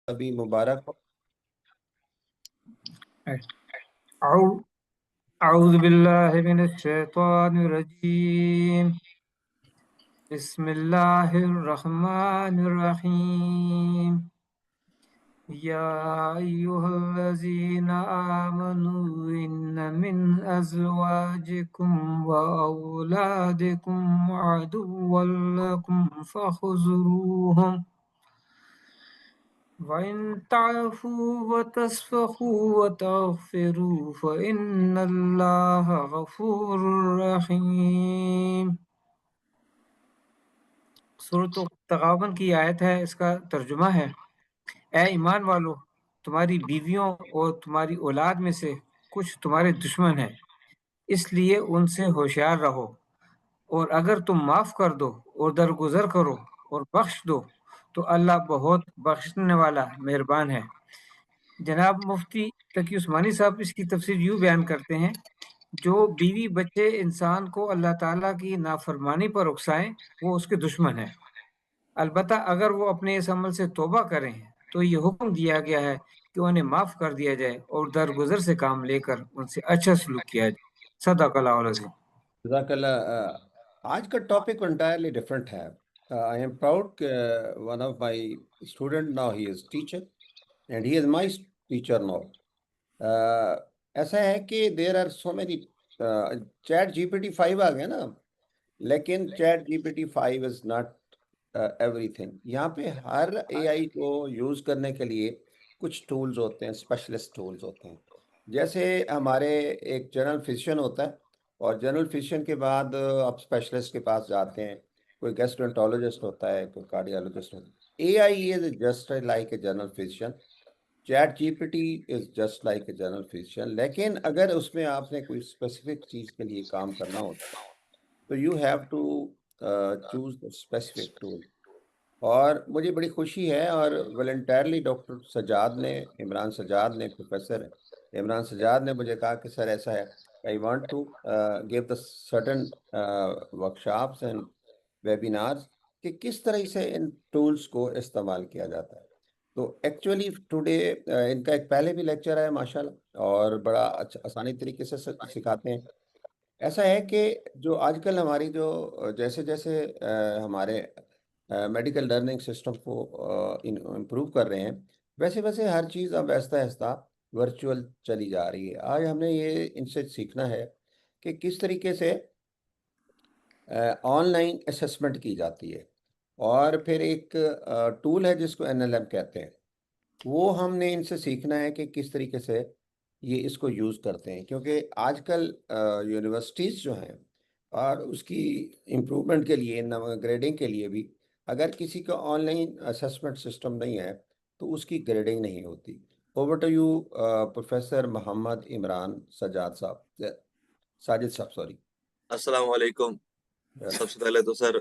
अभी मुबारक हो। अऊज़ु बिल्लाहि मिनश शैतानिर रजीम। बिस्मिल्लाहिर रहमानिर रहीम। या अय्युहल्लज़ीना आमनू इन्न मिन अज़वाजिकुम व औलादिकुम अदुव्वल लकुम फखुज़ूहुम वइन ताफू व तस्फहू व तगफिरू फ़इन्नल्लाह गफूरुर रहीम। सूरत तगाबन की आयत है, इसका तर्जुमा है, ए ईमान वालो, तुम्हारी बीवियों और तुम्हारी औलाद में से कुछ तुम्हारे दुश्मन हैं, इसलिए उनसे होशियार रहो। और अगर तुम माफ कर दो और दरगुजर करो और बख्श दो तो अल्लाह बहुत बख्शने वाला मेहरबान है। जनाब मुफ्ती तकी उस्मानी साहब इसकी तफसीर यूँ बयान करते हैं, जो बीवी बच्चे इंसान को अल्लाह ताला की नाफरमानी पर उकसाएं वो उसके दुश्मन है। अलबत्ता अगर वो अपने इस अमल से तौबा करें तो ये हुक्म दिया गया है कि उन्हें माफ़ कर दिया जाए और दरगुजर से काम लेकर उनसे अच्छा सलूक किया जाए। सदाकल्लाहुल अज़ीम। जज़ाकल्लाह। आज का टॉपिक एंटायरली डिफरेंट है। I am proud one of my student now he is teacher and he is my teacher now. ऐसा है कि there are so many chat GPT 5 आ गया ना, लेकिन chat GPT 5 is not everything. यहाँ पे हर एआई को यूज़ करने के लिए कुछ टूल्स होते हैं, स्पेशलिस्ट टूल्स होते हैं। जैसे हमारे एक जनरल फिजिशियन होता है, और जनरल फिजिशियन के बाद आप स्पेशलिस्ट के पास जाते हैं। कोई गैस्ट्रोएंटरोलॉजिस्ट होता है, कोई कार्डियोलॉजिस्ट होता है। AI is just like a general physician. Chat GPT is just like a general physician, लेकिन अगर उसमें आपने कोई स्पेसिफिक चीज़ के लिए काम करना होता है तो you have to choose the specific tool. और मुझे बड़ी खुशी है, और वॉलंटियरली डॉक्टर सजाद ने, इमरान सजाद ने, प्रोफेसर इमरान सजाद ने मुझे कहा कि सर ऐसा है, I want to give the certain workshops and webinars कि किस तरह से इन टूल्स को इस्तेमाल किया जाता है। तो एक्चुअली टुडे इनका एक पहले भी लेक्चर है माशाल्लाह, और बड़ा अच्छा आसानी तरीके से सिखाते हैं। ऐसा है कि जो आजकल हमारी जो जैसे जैसे हमारे मेडिकल लर्निंग सिस्टम को इम्प्रूव कर रहे हैं, वैसे वैसे हर चीज़ अब आहिस्ता आहिस्ता वर्चुअल चली जा रही है। आज हमने ये इनसे सीखना है कि किस तरीके से ऑनलाइन असेसमेंट की जाती है। और फिर एक टूल है जिसको एनएलएम कहते हैं, वो हमने इनसे सीखना है कि किस तरीके से ये इसको यूज़ करते हैं। क्योंकि आजकल यूनिवर्सिटीज़ जो हैं, और उसकी इम्प्रूवमेंट के लिए, ग्रेडिंग के लिए भी, अगर किसी का ऑनलाइन असेसमेंट सिस्टम नहीं है तो उसकी ग्रेडिंग नहीं होती। Over to you professor Mohammad Imran Sajjad sahab, Sajid साहब, सॉरी। अस्सलाम वालेकुम। सबसे पहले तो सर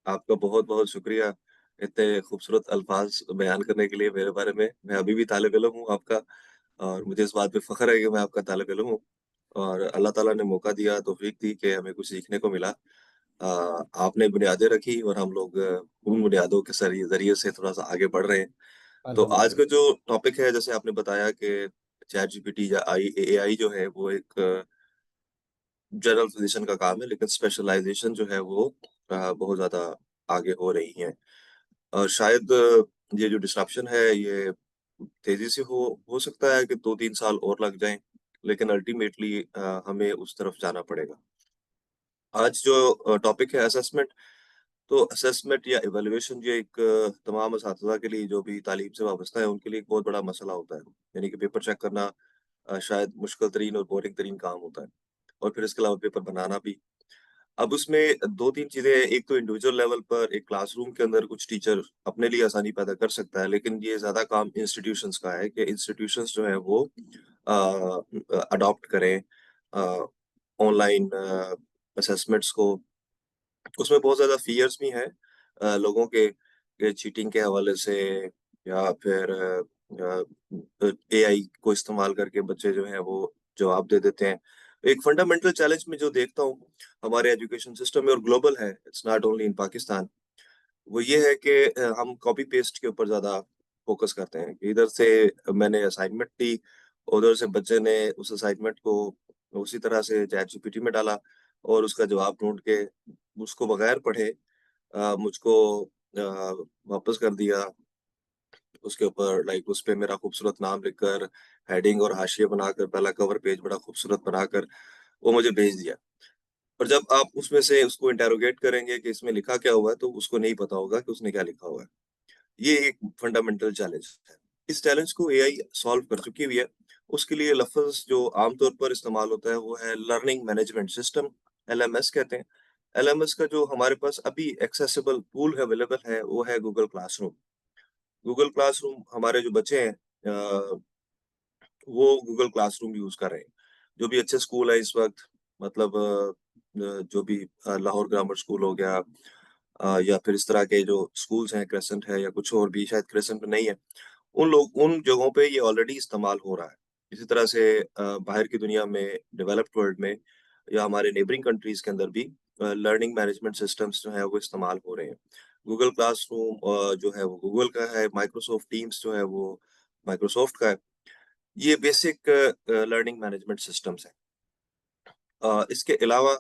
आपका बहुत बहुत शुक्रिया इतने खूबसूरत अल्फाज बयान करने के लिए मेरे बारे में। मैं अभी भी तालिब इल्म हूँ आपका, और मुझे इस बात पे फ़ख्र है कि मैं आपका तालिब इल्म हूँ, और अल्लाह ताला ने मौका दिया, तौफ़ीक दी कि हमें कुछ सीखने को मिला। आपने बुनियादें रखी और हम लोग उन बुनियादों के ज़रिए से थोड़ा-सा आगे बढ़ रहे हैं। तो आज का अल्हम्दुलिल्लाह। जो टॉपिक है, जैसे आपने बताया कि चैट जीपीटी या एआई जो है वो एक जनरल फिजिशियन का काम है, लेकिन स्पेशलाइजेशन जो है वो बहुत ज़्यादा आगे हो रही है। और शायद ये जो डिसरप्शन है ये तेज़ी से हो सकता है कि 2-3 साल और लग जाएँ, लेकिन अल्टीमेटली हमें उस तरफ जाना पड़ेगा। आज जो टॉपिक है असेसमेंट, तो असेसमेंट या इवैल्यूएशन ये एक तमाम असातिज़ा के लिए, जो भी तालीम से वाबस्ता है, उनके लिए एक बहुत बड़ा मसला होता है। यानी कि पेपर चेक करना शायद मुश्किल तरीन और बोरिंग तरीन काम होता है, और फिर इसके अलावा पेपर बनाना भी। अब उसमें 2-3 चीज़ें हैं, एक तो इंडिविजुअल लेवल पर एक क्लासरूम के अंदर कुछ टीचर अपने लिए आसानी पैदा कर सकता है, लेकिन ये ज़्यादा काम इंस्टीट्यूशंस का है कि इंस्टीट्यूशंस जो है वो अडॉप्ट करें ऑनलाइन असेसमेंट्स को। उसमें बहुत ज़्यादा फ़ियर्स भी हैं लोगों के चीटिंग के हवाले से, या फिर एआई को इस्तेमाल करके बच्चे जो हैं वो जवाब दे देते हैं। एक फंडामेंटल चैलेंज मैं जो देखता हूँ हमारे एजुकेशन सिस्टम में, और ग्लोबल है, it's not only in Pakistan, वो ये है कि हम कॉपी पेस्ट के ऊपर ज़्यादा फोकस करते हैं कि इधर से मैंने असाइनमेंट दी, उधर से बच्चे ने उस असाइनमेंट को उसी तरह से चैट जीपीटी में डाला और उसका जवाब ढूंढ के उसको बगैर पढ़े मुझको वापस कर दिया। उसके ऊपर लाइक उस पे मेरा खूबसूरत नाम लिखकर हेडिंग और हाशिया बनाकर पहला कवर पेज बड़ा खूबसूरत बनाकर वो मुझे भेज दिया। और जब आप उसमें से उसको इंटेरोगेट करेंगे कि इसमें लिखा क्या हुआ है, तो उसको नहीं पता होगा कि उसने क्या लिखा हुआ है। ये एक फंडामेंटल चैलेंज है। इस चैलेंज को एआई सॉल्व कर चुकी हुई है। उसके लिए लफ्ज़ जो आमतौर पर इस्तेमाल होता है वो है लर्निंग मैनेजमेंट सिस्टम, एलएमएस कहते हैं। एलएमएस का जो हमारे पास अभी एक्सेसिबल टूल अवेलेबल है वो है गूगल क्लासरूम। गूगल क्लासरूम हमारे जो बच्चे हैं वो गूगल क्लासरूम यूज़ कर रहे हैं। जो भी अच्छे स्कूल है इस वक़्त मतलब जो भी लाहौर ग्रामर स्कूल हो गया या फिर इस तरह के जो स्कूल्स हैं क्रेसेंट है या कुछ और भी शायद क्रेसेंट में नहीं है। उन जगहों पे ये ऑलरेडी इस्तेमाल हो रहा है। इसी तरह से बाहर की दुनिया में डेवलप्ड वर्ल्ड में या हमारे नेबरिंग कंट्रीज़ के अंदर भी लर्निंग मैनेजमेंट सिस्टम्स जो है वो इस्तेमाल हो रहे हैं। गूगल क्लासरूम जो है वो गूगल का है, माइक्रोसॉफ्ट टीम्स जो है वो माइक्रोसॉफ्ट का है। ये बेसिक लर्निंग मैनेजमेंट सिस्टम्स हैं। इसके अलावा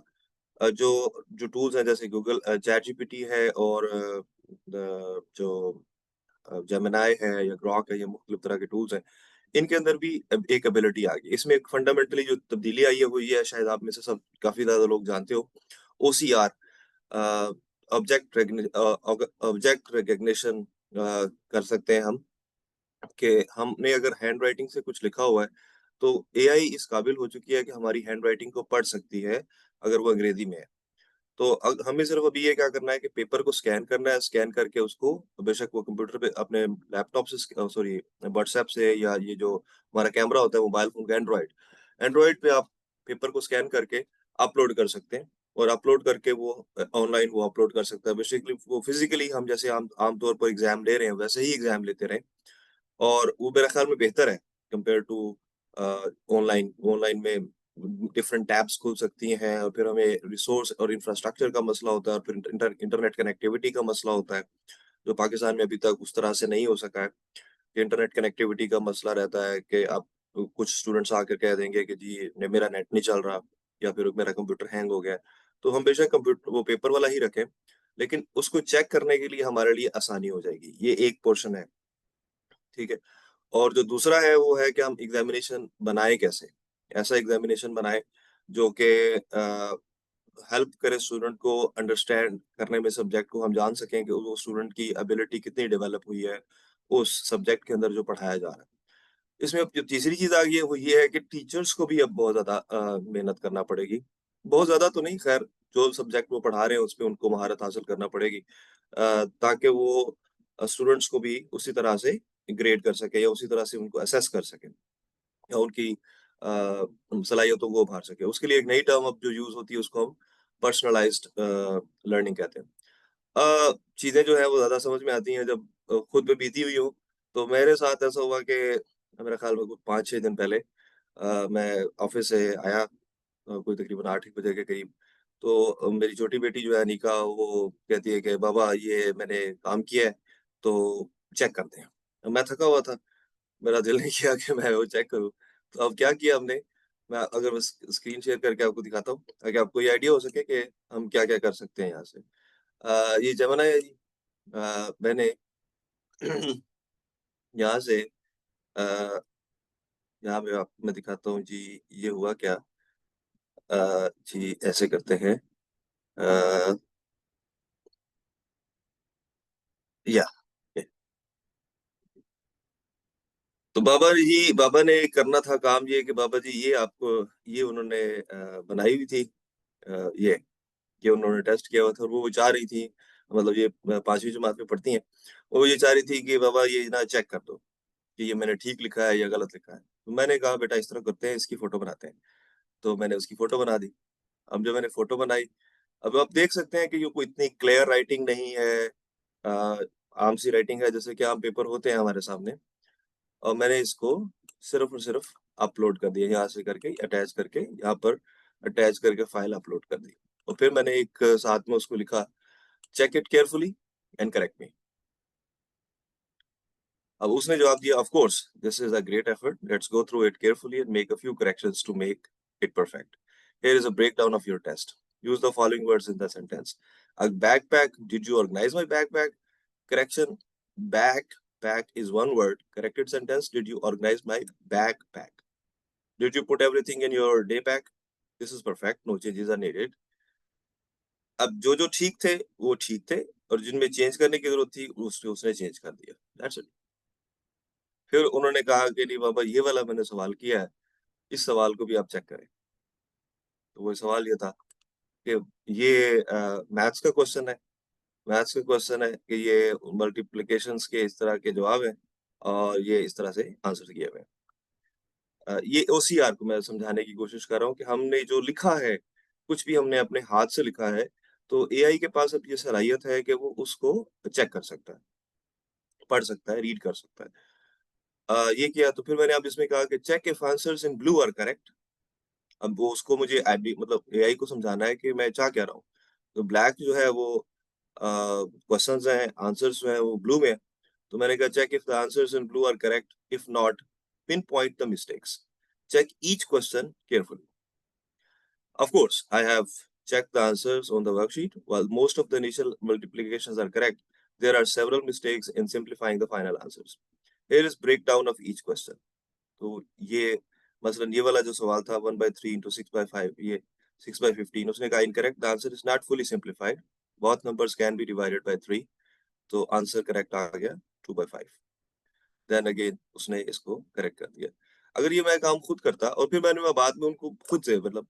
जो जो टूल्स हैं जैसे गूगल चैट जीपीटी है और जो जेमिनी है या ग्रॉक है, ये मुख्तलिफ तरह के टूल्स हैं। इनके अंदर भी अब एक एबिलिटी आ गई। इसमें एक फंडामेंटली जो तब्दीली आई है वो ये है, शायद आप में से सब काफ़ी ज़्यादा लोग जानते हो, ओसीआर अ, ऑब्जेक्ट रिकॉग्निशन कर सकते हैं हम कि हमने अगर हैंड राइटिंग से कुछ लिखा हुआ है, तो एआई इस काबिल हो चुकी है कि हमारी हैंड राइटिंग को पढ़ सकती है, अगर वो अंग्रेज़ी में है। तो हमें सिर्फ अभी ये क्या करना है कि पेपर को स्कैन करना है, स्कैन करके उसको बेशक वो कंप्यूटर पे अपने लैपटॉप से सॉरी व्हाट्सएप से या ये जो हमारा कैमरा होता है मोबाइल फ़ोन का एंड्रॉइड, एंड्रॉइड पे आप पेपर को स्कैन करके अपलोड कर सकते हैं और अपलोड करके वो ऑनलाइन वो अपलोड कर सकता है। बेसिकली वो फिज़िकली हम जैसे आम तौर पर एग्ज़ाम दे रहे हैं, वैसे ही एग्ज़ाम लेते रहें और वो मेरे ख़्याल में बेहतर है कंपेयर टू ऑनलाइन। ऑनलाइन में डिफरेंट टैब्स खुल सकती हैं और फिर हमें रिसोर्स और इंफ्रास्ट्रक्चर का मसला होता है और फिर इंटरनेट कनेक्टिविटी का मसला होता है, जो पाकिस्तान में अभी तक उस तरह से नहीं हो सका है। कि इंटरनेट कनेक्टिविटी का मसला रहता है कि आप कुछ स्टूडेंट्स आकर कह देंगे कि जी मेरा नेट नहीं चल रहा या फिर मेरा कंप्यूटर हैंग हो गया है। तो हम बेशक कंप्यूटर वो पेपर वाला ही रखें, लेकिन उसको चेक करने के लिए हमारे लिए आसानी हो जाएगी। ये एक पोर्शन है, ठीक है? और जो दूसरा है वो है कि हम एग्ज़ामिनेशन बनाएँ कैसे? ऐसा एग्ज़ामिनेशन बनाएँ जो कि हेल्प करे स्टूडेंट को अंडरस्टैंड करने में सब्जेक्ट को हम जान सकें कि वो स्टूडेंट की एबिलिटी कितनी डेवलप हुई है, उस सब्जेक्ट के अंदर जो पढ़ाया जा रहा है। इसमें अब जो तीसरी चीज़ आ गई है वो ये है कि टीचर्स को भी अब बहुत ज़्यादा मेहनत करना पड़ेगी। बहुत ज़्यादा तो नहीं खैर, जो सब्जेक्ट वो पढ़ा रहे हैं उसपे उनको महारत हासिल करना पड़ेगी ताकि वो स्टूडेंट्स को भी उसी तरह से ग्रेड कर सकें या उसी तरह से उनको असेस कर सकें या उनकी सलाहियतों को उभार सकें। उसके लिए एक नई टर्म अब जो यूज़ होती है उसको हम पर्सनलाइज़्ड लर्निंग कहते हैं। चीज़ें जो है वो ज़्यादा समझ में आती हैं जब खुद पे बीती हुई हो। तो मेरे साथ ऐसा हुआ कि मेरा ख़्याल में कुछ 5-6 दिन पहले मैं ऑफ़िस से आया कोई तकरीबन 8 बजे के करीब। तो मेरी छोटी बेटी जो है अनीका वो कहती है कि पापा ये मैंने काम किया है, तो चेक करते हैं। मैं थका हुआ था, मेरा दिल नहीं किया कि मैं वो चेक करूँ। तो अब क्या किया हमने, मैं अगर मैं स्क्रीन शेयर करके आपको दिखाता हूँ, ताकि आपको ये आइडिया हो सके कि हम क्या-क्या कर सकते हैं यहाँ से। ये जमाना है जी। मैंने यहाँ से अ, यहाँ पे आपको मैं दिखाता हूँ जी, ये हुआ क्या जी ऐसे करते हैं अ, या ये। तो बाबा ने करना था काम ये कि बाबा जी ये आपको ये उन्होंने बनाई हुई थी ये उन्होंने टेस्ट किया हुआ था और वो चाह रही थी मतलब ये 5वीं जमात में पढ़ती हैं। वो ये चाह रही थी कि बाबा ये ना चेक कर दो कि ये मैंने ठीक लिखा है या गलत लिखा है। तो मैंने कहा बेटा इस तरह करते हैं, इसकी फ़ोटो बनाते हैं। तो मैंने उसकी फ़ोटो बना दी। अब जब मैंने फ़ोटो बनाई, अब आप देख सकते हैं कि ये कोई इतनी क्लियर राइटिंग नहीं है आम सी राइटिंग है जैसे कि आम पेपर होते हैं हमारे सामने और मैंने इसको सिर्फ़ और सिर्फ़ अपलोड कर दिया यहाँ से करके अटैच करके यहाँ पर अटैच करके फ़ाइल अपलोड कर दी। और फिर मैंने एक साथ में उसको लिखा check it carefully and correct me. अब उसने जवाब दिया, of course this is a great effort, let's go through it carefully and make a few corrections to make it perfect. Here is a breakdown of your test. Use the following words in the sentence. A backpack. Did you organize my backpack? Correction. Backpack is one word. Corrected sentence. Did you organize my backpack? Did you put everything in your day pack? This is perfect. No changes are needed. अब जो ठीक थे वो ठीक थे, और जिनमें change करने की जरूरत थी उसने चेंज कर दिया. That's it. फिर उन्होंने कहा कि नहीं बाबा, ये वाला मैंने सवाल किया है, इस सवाल को भी आप चेक करें. तो वो सवाल ये था कि ये मैथ्स का क्वेश्चन है. मैथ्स का क्वेश्चन है कि ये मल्टीप्लिकेशंस के इस तरह के जवाब हैं और ये इस तरह से आंसर किए हुए हैं. ये ओसीआर को मैं समझाने की कोशिश कर रहा हूँ कि हमने जो लिखा है, कुछ भी हमने अपने हाथ से लिखा है, तो एआई के पास अब ये सलाहियत है कि वो उसको चेक कर सकता है, पढ़ सकता है, रीड कर सकता है. ये किया तो फिर मैंने अब इसमें कहा कि check if answers in blue are correct. अब वो उसको मुझे मतलब एआई को समझाना है कि मैं चाह क्या रहा हूँ. तो ब्लैक जो है वो क्वेश्चंस हैं, आंसर्स जो है वो ब्लू में है. तो मैंने कहा check if the answers in blue are correct, if not pinpoint the mistakes, check each question carefully. Of course, I have checked the answers on the worksheet. While most of the initial multiplications are correct, there are several mistakes in simplifying the final answers. Here is breakdown of each question. तो ये मसलन ये वाला जो सवाल था 1/3 into 6/5, ये 6/15, उसने कहा incorrect. The answer is not fully simplified. Both numbers can be divided by 3. तो आंसर करेक्ट आ गया 2/5. देन अगेन उसने इसको करेक्ट कर दिया. अगर ये मैं काम खुद करता, और फिर मैंने बाद में उनको खुद से मतलब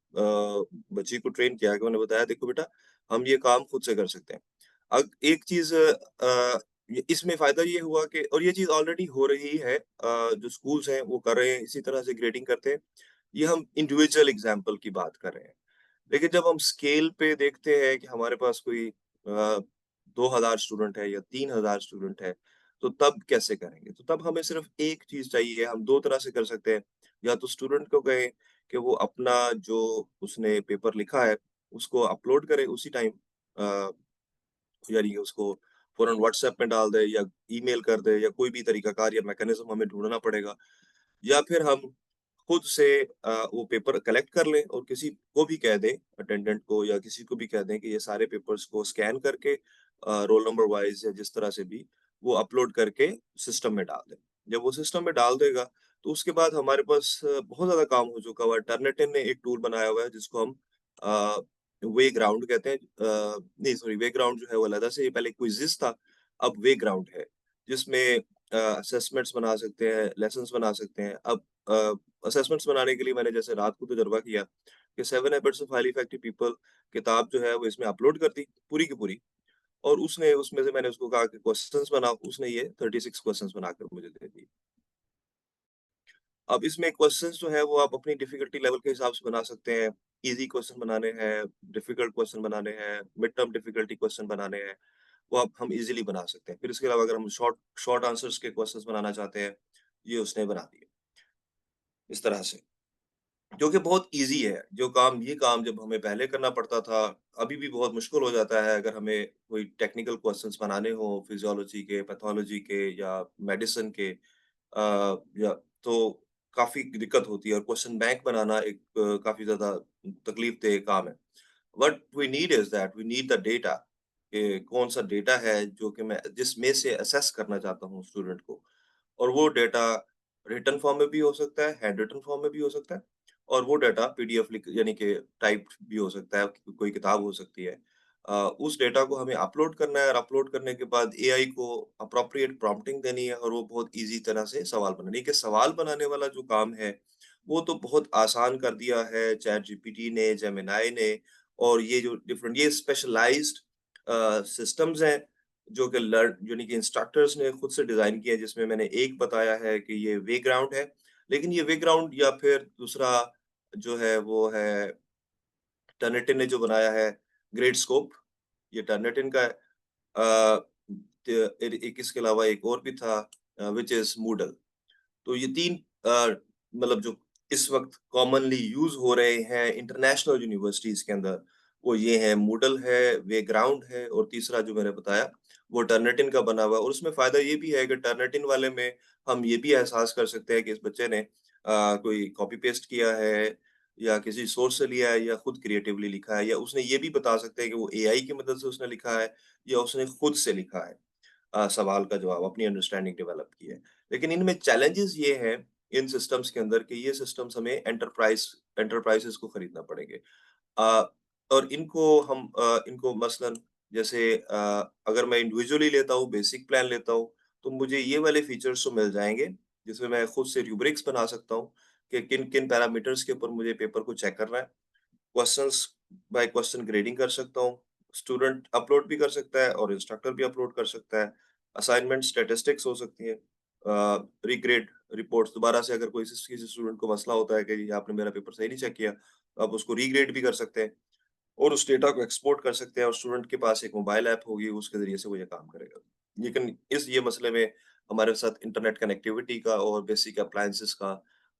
बच्ची को ट्रेन किया कि मैंने बताया देखो बेटा, हम ये काम खुद से कर सकते हैं. अब एक चीज इसमें फायदा ये हुआ कि, और ये चीज ऑलरेडी हो रही है, जो स्कूल्स हैं वो कर रहे हैं, इसी तरह से ग्रेडिंग करते हैं. ये हम इंडिविजुअल एग्जाम्पल की बात कर रहे हैं. लेकिन जब हम स्केल पे देखते हैं कि हमारे पास कोई 2000 स्टूडेंट है या 3000 स्टूडेंट है, तो तब कैसे करेंगे. तो तब हमें सिर्फ एक चीज चाहिए. हम दो तरह से कर सकते हैं. या तो स्टूडेंट को कहें कि वो अपना जो उसने पेपर लिखा है उसको अपलोड करे उसी टाइम, यानी उसको फौरन व्हाट्सएप में डाल दे या ईमेल कर दे, या कोई भी तरीकाकार या मैकेनिज्म हमें ढूंढना पड़ेगा. या फिर हम खुद से वो पेपर कलेक्ट कर लें और किसी को भी कह दें, अटेंडेंट को या किसी को भी कह दें कि ये सारे पेपर्स को स्कैन करके रोल नंबर वाइज या जिस तरह से भी वो अपलोड करके सिस्टम में डाल दें. जब वो सिस्टम में डाल देगा तो उसके बाद हमारे पास बहुत ज्यादा काम हो चुका हुआ है. टर्निटिन ने एक टूल बनाया हुआ है जिसको हम वे ग्राउंड कहते हैं. नहीं सॉरी, वे ग्राउंड जो है वो अलग से, पहले क्विज़िज़ था, अब वे ग्राउंड है, जिसमें असेसमेंट्स बना सकते हैं, लेसन्स बना सकते हैं. अब असेसमेंट्स बनाने के लिए मैंने जैसे रात को तजर्बा किया कि 7 habits of highly effective people किताब जो है वो इसमें अपलोड कर दी पूरी की पूरी, और उसने उसमें से मैंने उसको कहा कि क्वेश्चंस बनाओ, उसने ये 36 क्वेश्चंस बनाकर मुझे दे दिए. अब इसमें क्वेश्चंस जो है वो आप अपनी डिफिकल्टी लेवल के हिसाब से बना सकते हैं. इजी क्वेश्चन बनाने हैं, डिफिकल्ट क्वेश्चन बनाने हैं, मिड टर्म डिफिकल्टी क्वेश्चन बनाने हैं, वो आप हम इजीली बना सकते हैं. फिर इसके अलावा अगर हम शॉर्ट शॉर्ट आंसर्स के क्वेश्चंस बनाना चाहते हैं, ये उसने बना दिए इस तरह से, जो कि बहुत ईज़ी है. ये काम जब हमें पहले करना पड़ता था, अभी भी बहुत मुश्किल हो जाता है अगर हमें कोई टेक्निकल क्वेश्चन्स बनाने हों, फिजियोलॉजी के, पैथोलॉजी के या मेडिसिन के, या तो काफ़ी दिक्कत होती है, और क्वेश्चन बैंक बनाना एक काफ़ी ज़्यादा तकलीफ-देह काम है. What we need is that we need the data, कि कौन-सा डेटा है जो कि मैं जिसमें से असेस करना चाहता हूँ स्टूडेंट को, और वो डेटा रिटन फॉर्म में भी हो सकता है, हैंड रिटन फॉर्म में भी हो सकता है, और वो डाटा पीडीएफ लिख यानी कि टाइप्ड भी हो सकता है, कोई किताब हो सकती है. उस डेटा को हमें अपलोड करना है, और अपलोड करने के बाद एआई को अप्रोप्रिएट प्रॉम्प्टिंग देनी है, और वो बहुत ईज़ी तरह से सवाल बनाने के सवाल बनाने वाला जो काम है, वो तो बहुत आसान कर दिया है चैट जीपीटी ने, जेमिनी ने, और ये जो डिफरेंट ये स्पेशलाइज्ड सिस्टम्स हैं जो कि लर्न यानी कि इंस्ट्रक्टर्स ने खुद से डिज़ाइन किया है, जिसमें मैंने एक बताया है कि ये वे ग्राउंड है. लेकिन ये वे ग्राउंड या फिर दूसरा जो है वो है टर्निटिन ने जो बनाया है ग्रेट स्कोप, ये टर्निटिन का है. एक इसके अलावा एक और भी था विच इज मूडल. तो ये तीन मतलब जो इस वक्त कॉमनली यूज हो रहे हैं इंटरनेशनल यूनिवर्सिटीज के अंदर, वो ये है, मूडल है, वेग्राउंड है, और तीसरा जो मैंने बताया वो टर्निटिन का बना हुआ है। और उसमें फ़ायदा ये भी है कि टर्निटिन वाले में हम ये भी एहसास कर सकते हैं कि इस बच्चे ने कोई कॉपी पेस्ट किया है या किसी सोर्स से लिया है या खुद क्रिएटिवली लिखा है, या उसने ये भी बता सकते हैं कि वो एआई की मदद से उसने लिखा है या उसने खुद से लिखा है। सवाल का जवाब अपनी अंडरस्टैंडिंग डेवलप की है। लेकिन इनमें चैलेंजेस ये हैं इन सिस्टम्स के अंदर कि ये सिस्टम्स हमें एंटरप्राइजेज़ को खरीदना पड़ेंगे। अ, और इनको मसलन जैसे अगर मैं इंडिविजुअली लेता हूँ, बेसिक प्लान लेता हूँ, तो मुझे ये वाले फीचर्स तो मिल जाएँगे, जिसमें मैं खुद से रूब्रिक्स बना सकता हूँ कि किन-किन पैरामीटर्स के ऊपर मुझे पेपर को चेक करना है। क्वेश्चंस बाय क्वेश्चन ग्रेडिंग कर सकता हूँ। स्टूडेंट अपलोड भी कर सकता है और इंस्ट्रक्टर भी अपलोड कर सकता है। असाइनमेंट स्टैटिस्टिक्स हो सकती हैं। रिग्रेड रिपोर्ट्स दोबारा से अगर कोई किसी स्टूडेंट को मसला होता है कि जी आपने मेरा पेपर सही नहीं चेक किया, तो आप उसको रीग्रेड भी कर सकते हैं और उस डेटा को एक्सपोर्ट कर सकते हैं और स्टूडेंट के पास एक मोबाइल ऐप होगी, उसके ज़रिए से वो ये काम करेगा। लेकिन ये मसले में हमारे साथ इंटरनेट कनेक्टिविटी का और बेसिक अप्लायंसेस का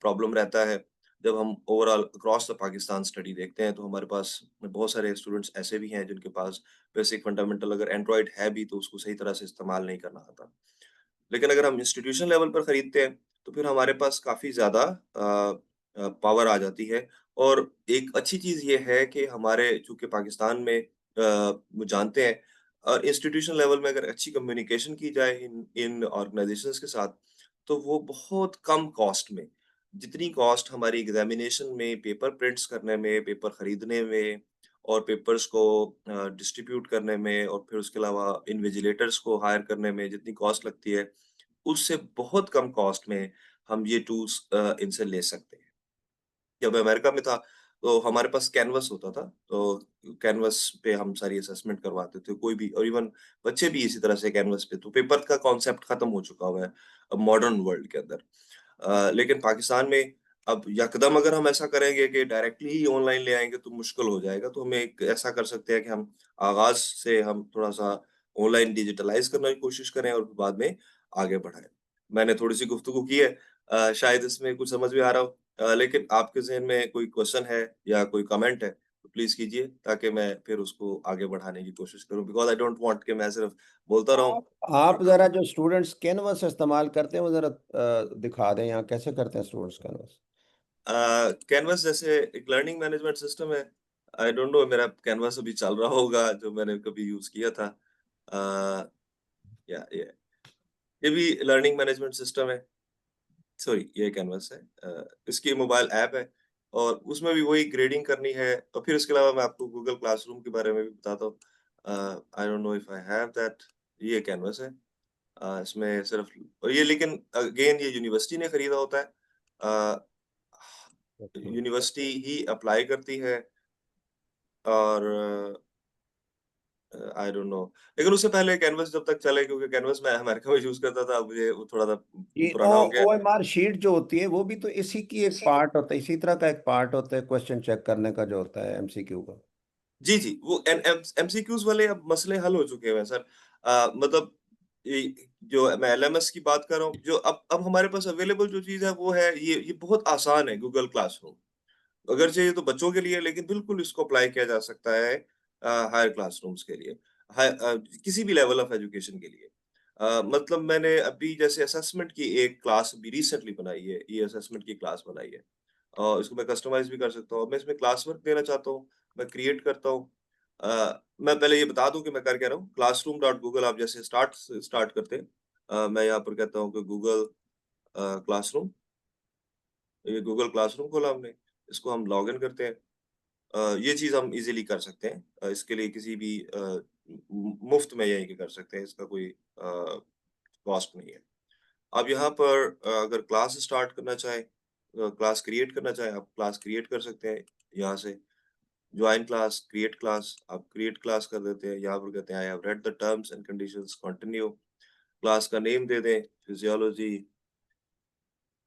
प्रॉब्लम रहता है। जब हम overall across the Pakistan study देखते हैं, तो हमारे पास बहुत सारे स्टूडेंट्स ऐसे भी हैं जिनके पास बेसिक फंडामेंटल अगर एंड्रॉइड है भी, तो उसको सही तरह से इस्तेमाल नहीं करना आता। लेकिन अगर हम इंस्टीट्यूशन लेवल पर खरीदते हैं, तो फिर हमारे पास काफ़ी ज़्यादा पावर आ जाती है। और एक अच्छी चीज़ ये है कि हमारे चूँकि पाकिस्तान में वो जानते हैं इंस्टीट्यूशन लेवल में अगर अच्छी कम्युनिकेशन की जाए इन इन ऑर्गनाइज़ेशंस के साथ, तो वो बहुत कम कॉस्ट में, जितनी कॉस्ट हमारी एग्ज़ामिनेशन में, पेपर प्रिंट्स करने में, पेपर खरीदने में और पेपर्स को डिस्ट्रीब्यूट करने में और फिर उसके अलावा इन्विजिलेटर्स को हायर करने में जितनी कॉस्ट लगती है, उससे बहुत कम कॉस्ट में हम ये टूल्स इनसे ले सकते हैं। जब मैं अमेरिका में था, तो हमारे पास कैनवस होता था, तो कैनवस पे हम सारी असेसमेंट करवाते थे, कोई भी, और इवन बच्चे भी इसी तरह से कैनवस पे, तो पेपर का कॉन्सेप्ट खत्म हो चुका हुआ है अब मॉडर्न वर्ल्ड के अंदर। लेकिन पाकिस्तान में अब यकदम अगर हम ऐसा करेंगे कि डायरेक्टली ही ऑनलाइन ले आएँगे, तो मुश्किल हो जाएगा, तो हमें एक ऐसा कर सकते हैं कि हम आगाज़ से हम थोड़ा-सा ऑनलाइन डिजिटलाइज़ करने की कोशिश करें और बाद में आगे बढ़ाएँ। मैंने थोड़ी-सी गुफ्तगू की है, शायद इसमें कुछ समझ में आ रहा हो, लेकिन आपके ज़हन में कोई क्वेश्चन है या कोई कमेंट है, तो प्लीज़ कीजिए ताकि मैं फिर उसको आगे बढ़ाने की कोशिश करूँ, बिकॉज़ आई डोंट वांट कि मैं सिर्फ बोलता रहूँ। आप ज़रा जो स्टूडेंट्स कैनवस इस्तेमाल करते हैं वो ज़रा दिखा दें यहाँ कैसे करते हैं स्टूडेंट्स कैनवस। कैनवस जैसे एक लर्निंग मैनेजमेंट सिस्टम है। आई डोंट नो मेरा कैनवस अभी चल रहा होगा जो मैंने कभी यूज़ किया था। अ, या ये भी लर्निंग मैनेजमेंट सिस्टम है। सॉरी, ये कैनवस है। इसकी मोबाइल ऐप है और उसमें भी वही ग्रेडिंग करनी है और फिर इसके अलावा मैं आपको गूगल क्लासरूम के बारे में भी बताता हूँ। I don't know if I have that. ये कैनवस है। इसमें सिर्फ, और ये लेकिन अगेन ये यूनिवर्सिटी ने खरीदा होता है। अ, ओके। यूनिवर्सिटी ही अप्लाई करती है और आई डोंट नो, लेकिन उससे पहले कैनवस जब तक चले, क्योंकि कैनवस मैं अमेरिका में यूज़ करता था, मुझे वो थोड़ा-सा जी, पुराना हो गया। ओएमआर शीट जो होती है वो भी तो इसी की एक पार्ट होता है, इसी तरह का एक पार्ट होता है क्वेश्चन चेक करने का जो होता है एमसीक्यू का। जी, जी, वो एन एम एमसीक्यूज़ वाले अब मसले हल हो चुके हैं सर। मतलब ये जो मैं एलएमएस की बात कर रहा हूँ, जो अब हमारे पास अवेलेबल जो चीज़ है वो है ये बहुत आसान है, गूगल क्लासरूम। अगरचे ये तो बच्चों के लिए है, लेकिन बिल्कुल इसको अप्लाई किया जा सकता है हायर क्लासरूम्स के लिए, किसी भी लेवल ऑफ एजुकेशन के लिए। मतलब मैंने अभी जैसे असेसमेंट की एक क्लास अभी रिसेंटली बनाई है, ये असेसमेंट की क्लास बनाई है। इसको मैं कस्टमाइज़ भी कर सकता हूँ। मैं इसमें क्लास वर्क देना चाहता हूँ, मैं क्रिएट करता हूँ। मैं पहले ये बता दूँ कि मैं कर क्या रहा हूँ, classroom.google आप जैसे स्टार्ट करते हैं, मैं यहाँ पर कहता हूँ कि गूगल क्लासरूम, ये गूगल क्लासरूम खोला हमने, इसको हम लॉगिन करते हैं। ये चीज़ हम इज़िली कर सकते हैं। इसके लिए किसी भी मुफ़्त में यहीं के कर सकते हैं, इसका कोई कॉस्ट नहीं है। आप यहाँ पर अगर क्लास स्टार्ट करना चाहें, क्लास क्रिएट करना चाहें, आप क्लास क्रिएट कर सकते हैं यहाँ से। जॉइन क्लास, क्रिएट क्लास, आप क्रिएट क्लास कर देते हैं। यहाँ पर कहते हैं I have read the terms and conditions, continue. Class का नेम दे दें, फिजियोलॉजी,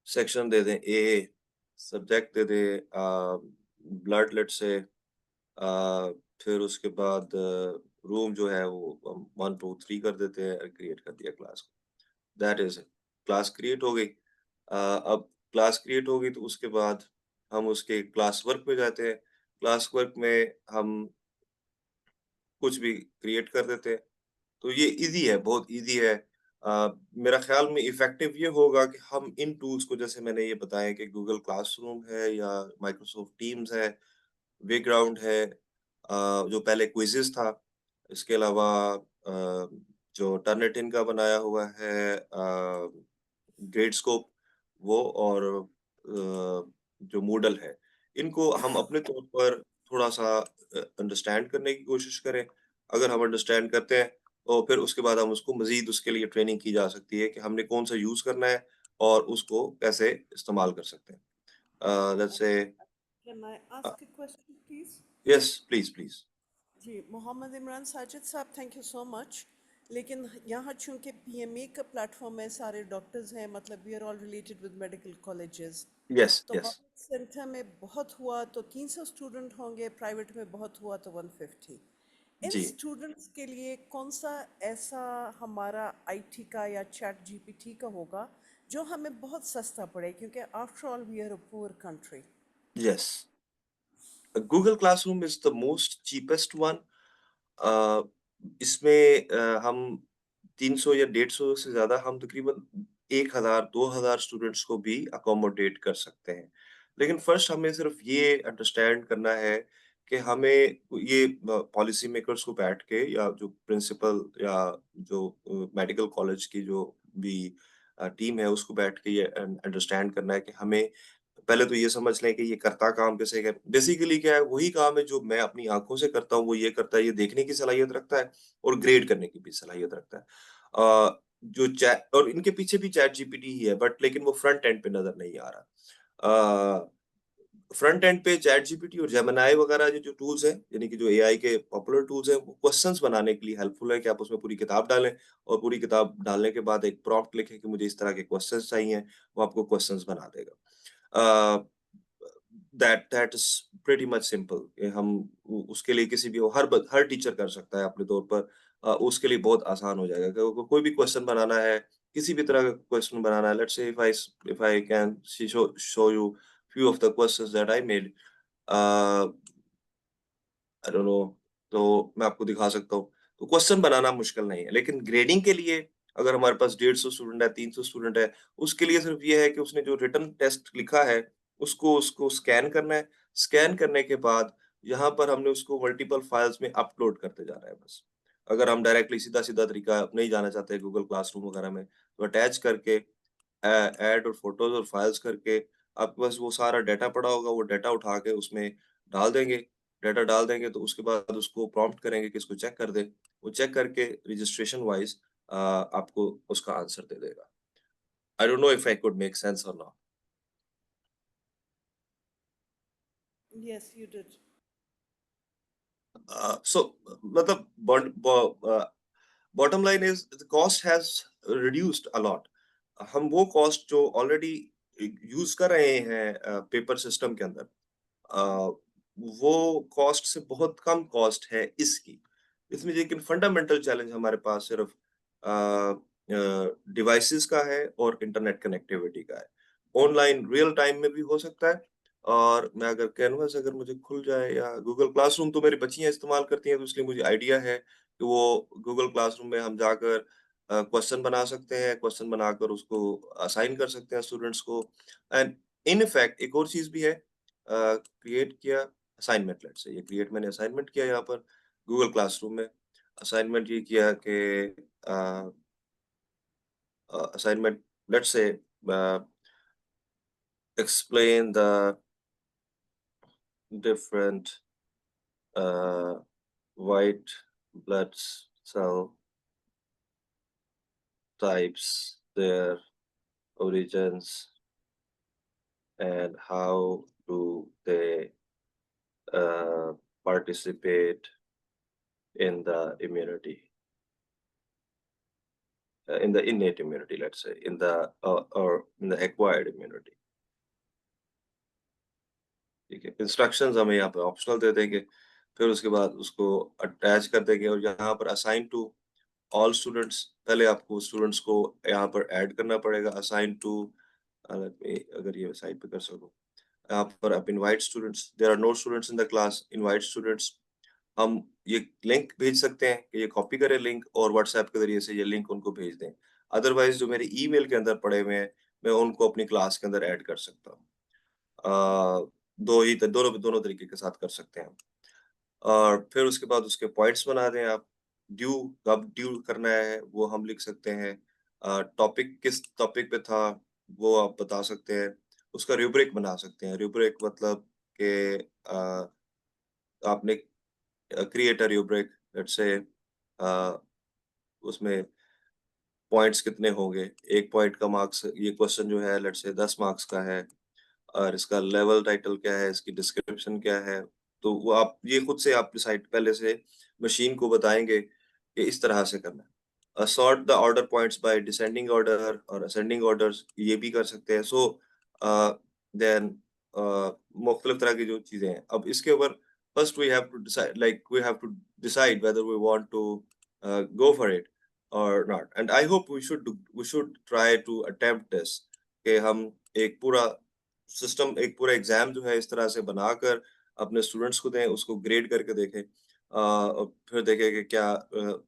सेक्शन दे दें ए, सब्जेक्ट दे दें ब्लड लेट्स से, फिर उसके बाद रूम जो है वो हम 1, 2, 3 कर देते हैं और क्रिएट कर दिया क्लास को। That is it. Class create हो गई। अब क्लास क्रिएट हो गई तो उसके बाद हम उसके क्लास वर्क पे जाते हैं। क्लास वर्क में हम कुछ भी क्रिएट कर देते हैं। तो ये ईज़ी है, बहुत ईज़ी है। मेरा ख़्याल में इफ़ेक्टिव ये होगा कि हम इन टूल्स को, जैसे मैंने ये बताया कि गूगल क्लासरूम है या माइक्रोसॉफ्ट टीम्स है, वेग्राउंड है, जो पहले क्विज़ेज़ था, इसके अलावा जो टर्निटिन का बनाया हुआ है ग्रेडस्कोप, वो और जो मूडल है, इनको हम अपने तौर पर थोड़ा-सा अंडरस्टैंड करने की कोशिश करें। अगर हम अंडरस्टैंड करते हैं, तो फिर उसके बाद हम उसको मज़ीद उसके लिए ट्रेनिंग की जा सकती है कि हमने कौन-सा यूज़ करना है और उसको कैसे इस्तेमाल कर सकते हैं। Let's say Can I uh, ask a question, please? Yes, please, please. जी, मोहम्मद इमरान साजिद साहब, थैंक यू सो मच। लेकिन यहाँ चूंकि पीएमए का प्लेटफॉर्म है, सारे डॉक्टर्स हैं, मतलब we are all related with medical colleges. Yes, तो यस। पब्लिक सेंटर में बहुत हुआ तो 300 स्टूडेंट होंगे, प्राइवेट में बहुत हुआ तो 150। इन जी। स्टूडेंट्स के लिए कौन सा ऐसा हमारा आईटी का या चैट जीपीटी का होगा जो हमें बहुत सस्ता पड़े, क्योंकि after all we are a poor country. Yes. Google classroom is the most cheapest one. Uh, इसमें हम 300 या 150 से ज़्यादा हम तकरीबन 1000 2000 स्टूडेंट्स को भी अकोमोडेट कर सकते हैं। लेकिन फर्स्ट हमें सिर्फ ये अंडरस्टैंड करना है कि हमें ये पॉलिसी मेकर्स को बैठ के या जो प्रिंसिपल या जो मेडिकल कॉलेज की जो भी टीम है उसको बैठ के ये अंडरस्टैंड करना है कि हमें पहले तो ये समझ लें कि ये करता काम कैसे है। बेसिकली क्या है, वही काम है जो मैं अपनी आँखों से करता हूँ, वो ये करता है, ये देखने की सलाहियत रखता है और ग्रेड करने की भी सलाहियत रखता है। जो चैट और इनके पीछे भी चैट जीपीटी ही है, बट लेकिन वो फ्रंट एंड पे नज़र नहीं आ रहा। फ्रंट एंड पे चैट जीपीटी और जेमिनी वगैरह जो जो टूल्स हैं, यानी कि जो एआई के पॉपुलर टूल्स हैं, वो क्वेश्चंस बनाने के लिए हेल्पफुल है कि आप उसमें पूरी किताब डालें और पूरी किताब डालने के बाद एक प्रॉम्प्ट लिखें कि मुझे इस तरह के क्वेश्चंस चाहिए, वो आपको क्वेश्चंस बना देगा। Uh, that is pretty much simple कि हम उ उसके लिए किसी भी हर टीचर कर सकता है अपने तौर पर। उसके लिए बहुत आसान हो जाएगा कि कोई भी क्वेश्चन बनाना है, किसी भी तरह का क्वेश्चन बनाना है, let's say if I can show you few of the questions that I made. Uh, I don't know, तो मैं आपको दिखा सकता हूँ। तो क्वेश्चन बनाना मुश्किल नहीं है, लेकिन ग्रेडिंग के लिए अगर हमारे पास 150 स्टूडेंट है, 300 स्टूडेंट है, उसके लिए सिर्फ ये है कि उसने जो रिटन टेस्ट लिखा है, उसको स्कैन करना है। स्कैन करने के बाद यहाँ पर हमने उसको मल्टीपल फाइल्स में अपलोड करते जाना है बस। अगर हम डायरेक्टली सीधा-सीधा तरीका नहीं जाना चाहते गूगल क्लासरूम वगैरह में, तो अटैच करके ऐड और फ़ोटोज़ और फाइल्स करके आपके पास वो सारा डाटा पड़ा होगा, वो डाटा उठा के उसमें डाल देंगे। डाटा डाल देंगे तो उसके बाद उसको प्रॉम्प्ट करेंगे कि इसको चेक कर दे। वो चेक करके रजिस्ट्रेशन वाइज़ आपको उसका आंसर दे देगा। I don't know if I could make sense और नॉट। Yes, you did. सो मतलब bottom line is the cost has reduced a lot. हम वो कॉस्ट जो ऑलरेडी यूज़ कर रहे हैं पेपर सिस्टम के अंदर, अ, वो कॉस्ट से बहुत कम कॉस्ट है इसकी। इसमें लेकिन फंडामेंटल चैलेंज हमारे पास सिर्फ डिवाइसेस का है और इंटरनेट कनेक्टिविटी का है। ऑनलाइन रियल टाइम में भी हो सकता है और मैं अगर कैनवास अगर मुझे खुल जाए या गूगल क्लासरूम तो मेरी बच्चियाँ इस्तेमाल करती हैं, तो इसलिए मुझे आइडिया है कि वो गूगल क्लासरूम में हम जाकर क्वेश्चन बना सकते हैं, क्वेश्चन बनाकर उसको असाइन कर सकते हैं स्टूडेंट्स को। एंड इन इफैक्ट एक और चीज़ भी है, क्रिएट किया असाइनमेंट, लेट्स से ये क्रिएट मैंने असाइनमेंट किया यहाँ पर गूगल क्लासरूम में। असाइनमेंट ये किया कि अ assignment, let's say, uh, explain the different uh, white blood cell types, their origins, and how do they uh, participate in the immunity, in the innate immunity, let's say, in the or in the acquired immunity. ठीक है, instructions हमें यहाँ पे optional दे देंगे, फिर उसके बाद उसको अटैच कर देंगे और यहाँ पर असाइन टू ऑल स्टूडेंट्स, पहले आपको स्टूडेंट्स को यहाँ पर ऐड करना पड़ेगा। असाइन टू अगर ये साइड पे कर सकूं, यहाँ पर आप invite students, there are no students in the class, invite students, हम ये लिंक भेज सकते हैं कि ये कॉपी करें लिंक और व्हाट्सएप के ज़रिए से ये लिंक उनको भेज दें। अदरवाइज़ जो मेरे ईमेल के अंदर पड़े हुए हैं, मैं उनको अपनी क्लास के अंदर ऐड कर सकता हूँ। 2 ही दोनों दोनों तरीके के साथ कर सकते हैं। और फिर उसके बाद उसके पॉइंट्स बना दें आप। ड्यू कब ड्यू करना है वो हम लिख सकते हैं। टॉपिक किस टॉपिक पे था वो आप बता सकते हैं। उसका रूब्रिक बना सकते हैं। रूब्रिक मतलब कि आपने create a rubric let's say उसमें पॉइंट्स कितने होंगे? 1 पॉइंट का मार्क्स ये क्वेश्चन जो है लेट्स से 10 मार्क्स का है। और इसका लेवल टाइटल क्या है, इसकी डिस्क्रिप्शन क्या है, तो वो आप ये खुद से आप डिसाइड पहले से मशीन को बताएँगे कि इस तरह से करना है। Sort the order points by descending order और असेंडिंग ऑर्डर्स ये भी कर सकते हैं। सो देन मुख्तलिफ तरह की जो चीज़ें हैं। अब इसके ऊपर first we have to decide like we have to decide whether we want to go for it और not and I hope we should try to attempt this कि हम एक पूरा सिस्टम एक पूरा एग्जाम जो है इस तरह से बनाकर अपने स्टूडेंट्स को दें, उसको ग्रेड करके देखें। और फिर देखें कि क्या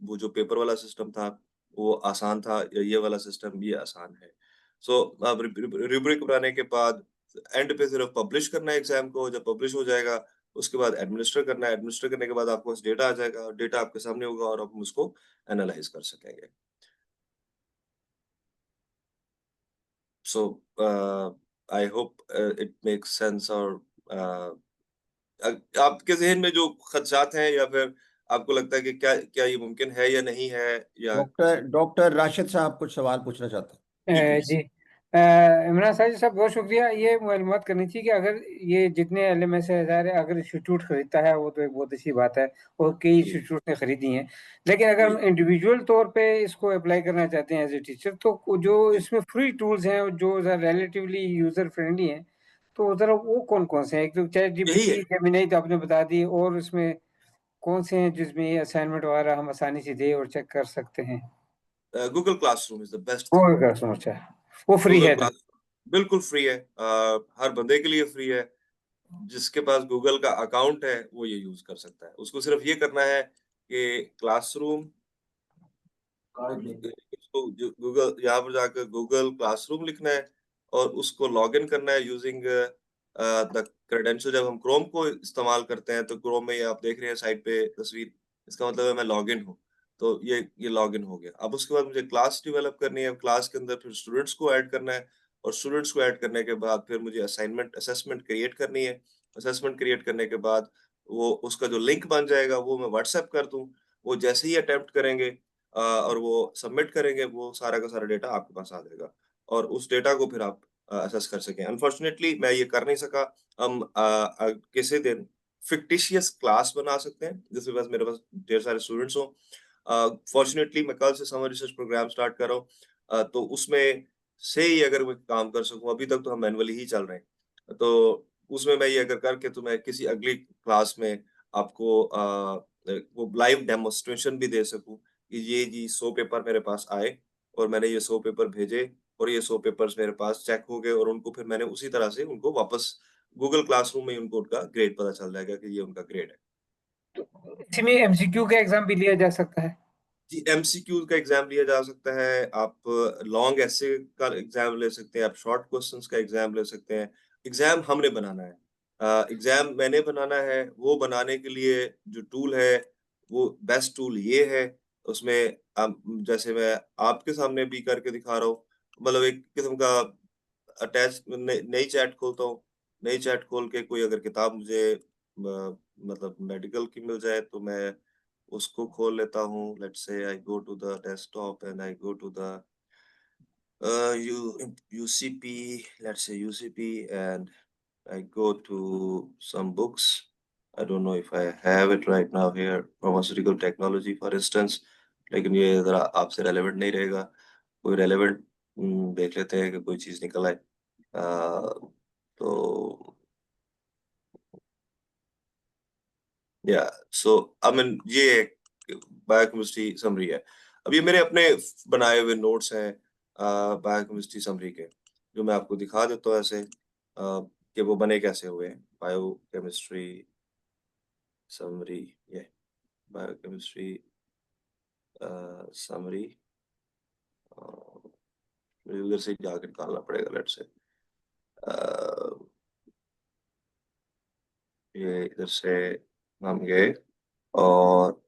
वो जो पेपर वाला सिस्टम था, वो आसान था या ये वाला सिस्टम ये आसान है। सो अब रूब्रिक बनाने के बाद एंड पे सिर्फ पब्लिश करना है एग्जाम को, जब पब्लिश हो जाएगा, उसके बाद एडमिनिस्टर करना है। एडमिनिस्टर करने के बाद आपके पास डेटा आ जाएगा, डेटा आपके सामने होगा और आप उसको एनालाइज कर सकेंगे। So I hope it makes sense और uh, आपके ज़हन में जो खदशात हैं या फिर आपको लगता है कि क्या क्या ये मुमकिन है या नहीं है या डॉक्टर राशिद साहब कुछ सवाल पूछना चाहते हैं। जी प्लीज़। जी इमरान साजिद साहब बहुत शुक्रिया। ये मालूमात करनी थी कि अगर ये जितने एलएमएस है ज़ाहिर है अगर इंस्टीट्यूट खरीदता है वो तो एक बहुत अच्छी बात है और कई जी, इंस्टीट्यूट ने खरीदी हैं। लेकिन अगर जी, हम इंडिविजुअल तौर पे इसको अप्लाई करना चाहते हैं एज ए टीचर तो जो जी। इसमें फ्री टूल्स हैं जो रिलेटिवली यूज़र फ्रेंडली हैं तो ज़रा वो कौन-कौन से हैं? एक तो चैट यही है। जीपीटी, जेमिनी तो आपने बता दी और इसमें कौन से हैं जिसमें ये असाइनमेंट वगैरह हम आसानी से दे और चेक कर सकते हैं? Google classroom is the best वो थिंग। एक अच्छा है। वो फ्री गूगल है तो? क्लास बिल्कुल फ्री है। हर बंदे के लिए फ्री है। जिसके पास गूगल का अकाउंट है, वो ये यूज़ कर सकता है। उसको सिर्फ ये करना है कि क्लासरूम उसको जो गूगल यहाँ पर जाकर गूगल क्लासरूम लिखना है और उसको लॉगिन करना है यूजिंग द क्रेडेंशियल। जब हम क्रोम को इस्तेमाल करते हैं तो क्रोम में ये आप देख रहे हैं साइड पे तस्वीर, इसका मतलब है मैं लॉगिन हूँ। तो ये लॉगिन हो गया। अब उसके बाद मुझे क्लास डेवलप करनी है, क्लास के अंदर फिर स्टूडेंट्स को ऐड करना है और स्टूडेंट्स को ऐड करने के बाद फिर मुझे असेसमेंट क्रिएट करनी है। असेसमेंट क्रिएट करने के बाद वो उसका जो लिंक बन जाएगा वो मैं व्हाट्सएप कर दूँ। वो जैसे ही अटेम्प्ट करेंगे और वो सबमिट करेंगे, वो सारा का सारा डेटा आपके पास आ जाएगा और उस डेटा को फिर आप असेस कर सकें। अनफॉर्चुनेटली मैं ये कर नहीं सका। हम किसी दिन फिक्टिशियस क्लास बना सकते हैं, जिसके पास मेरे पास ढेर सारे स्टूडेंट्स हों। फॉर्चुनेटली मैं कल से समर रिसर्च प्रोग्राम स्टार्ट कर रहा हूँ। तो उसमें से ही अगर मैं काम कर सकूँ, अभी तक तो हम मैनुअली ही चल रहे हैं। तो उसमें मैं ये अगर करके तो मैं किसी अगली क्लास में आपको वो लाइव डेमोंस्ट्रेशन भी दे सकूँ कि ये जी 100 पेपर मेरे पास आए और मैंने ये 100 पेपर भेजे और ये 100 पेपर्स मेरे पास चेक हो गए और उनको फिर मैंने उसी तरह से उनको वापस गूगल क्लासरूम में ही उनको उनका ग्रेड पता चल जाएगा कि ये उनका ग्रेड है। इसी में एमसीक्यू का एग्ज़ाम भी लिया जा सकता है? जी, एमसीक्यू का एग्ज़ाम लिया जा सकता है, आप लॉन्ग एसे का एग्ज़ाम ले सकते हैं, आप शॉर्ट क्वेश्चंस का एग्ज़ाम ले सकते हैं। एग्ज़ाम हमने बनाना है। एग्ज़ाम मैंने बनाना है, वो बनाने के लिए जो टूल है, वो बेस्ट टूल ये है, उसमें जैसे मैं आपके सामने भी करके दिखा रहा हूँ, मतलब एक किस्म का अटैच नई चैट खोलता हूँ, नई चैट खोल के कोई अगर किताब मुझे मतलब मेडिकल की मिल जाए तो मैं उसको खोल लेता हूँ। Let's say I go to the desktop and I go to the UCP, let's say UCP, and I go to some books. I don't know if I have it right now here, pharmaceutical technology, for instance. लेकिन ये ज़रा आपसे relevant नहीं रहेगा। कोई relevant देख लेते हैं कि कोई चीज़ निकल आए। तो या सो आई मीन ये एक बायोकेमिस्ट्री समरी है। अब ये मेरे अपने बनाए हुए नोट्स हैं बायोकेमिस्ट्री समरी के, जो मैं आपको दिखा देता हूँ ऐसे कि वो बने कैसे हुए हैं। बायोकेमिस्ट्री समरी ये बायोकेमिस्ट्री समरी, मुझे उधर से जाकर निकालना पड़ेगा। लेट्स से ये इधर से हम गए और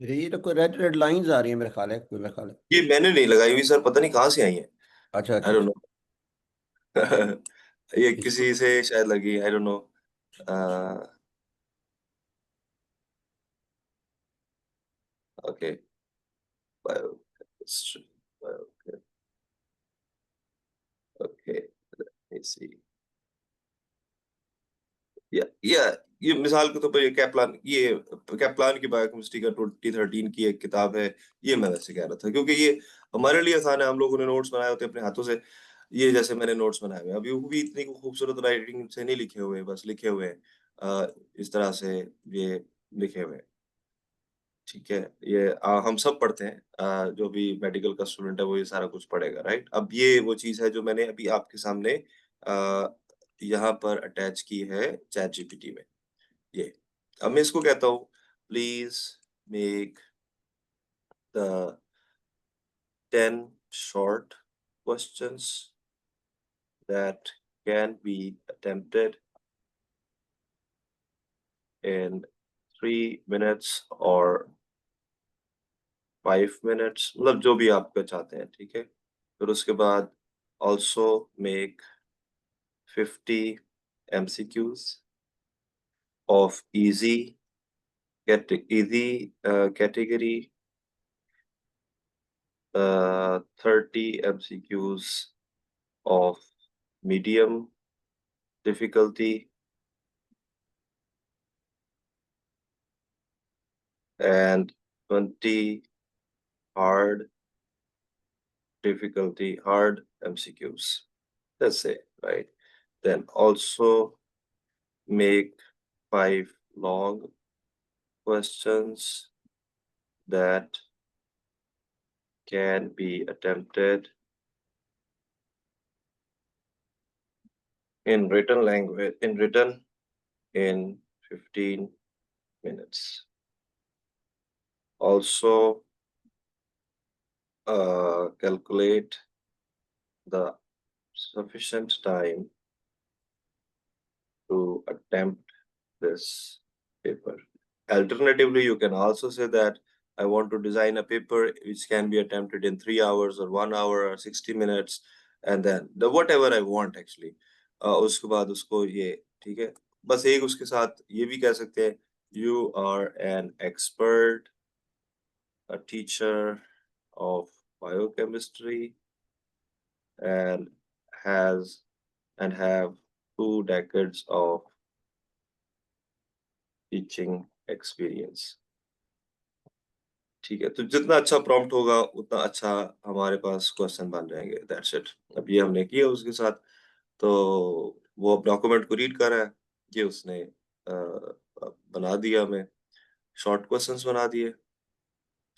ये तो कोई रेड रेड लाइंस आ रही है मेरे ख्याल है, मेरा ख्याल है। ये मैंने नहीं लगाई हुई सर, पता नहीं कहाँ से आई है। अच्छा आई अच्छा डोंट नो। ये इसको किसी से शायद लगी, I don't know. Okay, biochemistry, okay, इसी या ये मिसाल के तौर पर ये कैप्लान की बायोकेमिस्ट्री का 2013 की एक किताब है। ये मैं वैसे कह रहा था क्योंकि ये हमारे लिए आसान है, हम लोगों ने नोट्स बनाए होते हैं अपने हाथों से। ये जैसे मैंने नोट्स बनाए हुए हैं, अभी वो भी इतनी खूबसूरत राइटिंग से नहीं लिखे हुए, बस लिखे हुए हैं इस तरह से ये लिखे हुए हैं। ठीक है, ये हम सब पढ़ते हैं, जो भी मेडिकल का स्टूडेंट है वो ये सारा कुछ पढ़ेगा, राइट। अब ये वो चीज है जो मैंने अभी आपके सामने यहाँ पर अटैच की है चैट जीपीटी में। ये अब मैं इसको कहता हूँ, please make the 10 short questions that can be attempted in 3 minutes or 5 minutes, मतलब जो भी आप चाहते हैं, ठीक है। फिर उसके बाद also make 50 MCQs of easy category, 30 MCQs of medium difficulty, and 20 hard difficulty, hard MCQs. That's it, right? Then also make 5 long questions that can be attempted in written language, in 15 minutes. Also, calculate the sufficient time to attempt this paper. Alternatively, you can also say that I want to design a paper which can be attempted in 3 hours or 1 hour or 60 minutes, and then the whatever I want actually. उसके बाद उसको ये ठीक है, बस एक उसके साथ ये भी कह सकते हैं, you are an expert, a teacher of biochemistry, and have 2 decades of teaching experience. ठीक है, तो जितना अच्छा प्रॉम्प्ट होगा उतना अच्छा हमारे पास क्वेश्चन बन जाएंगे। That's it. अब ये हमने किया उसके साथ, तो वो अब डॉक्यूमेंट को रीड कर रहा है। ये उसने बना दिया, हमें शॉर्ट क्वेश्चंस बना दिए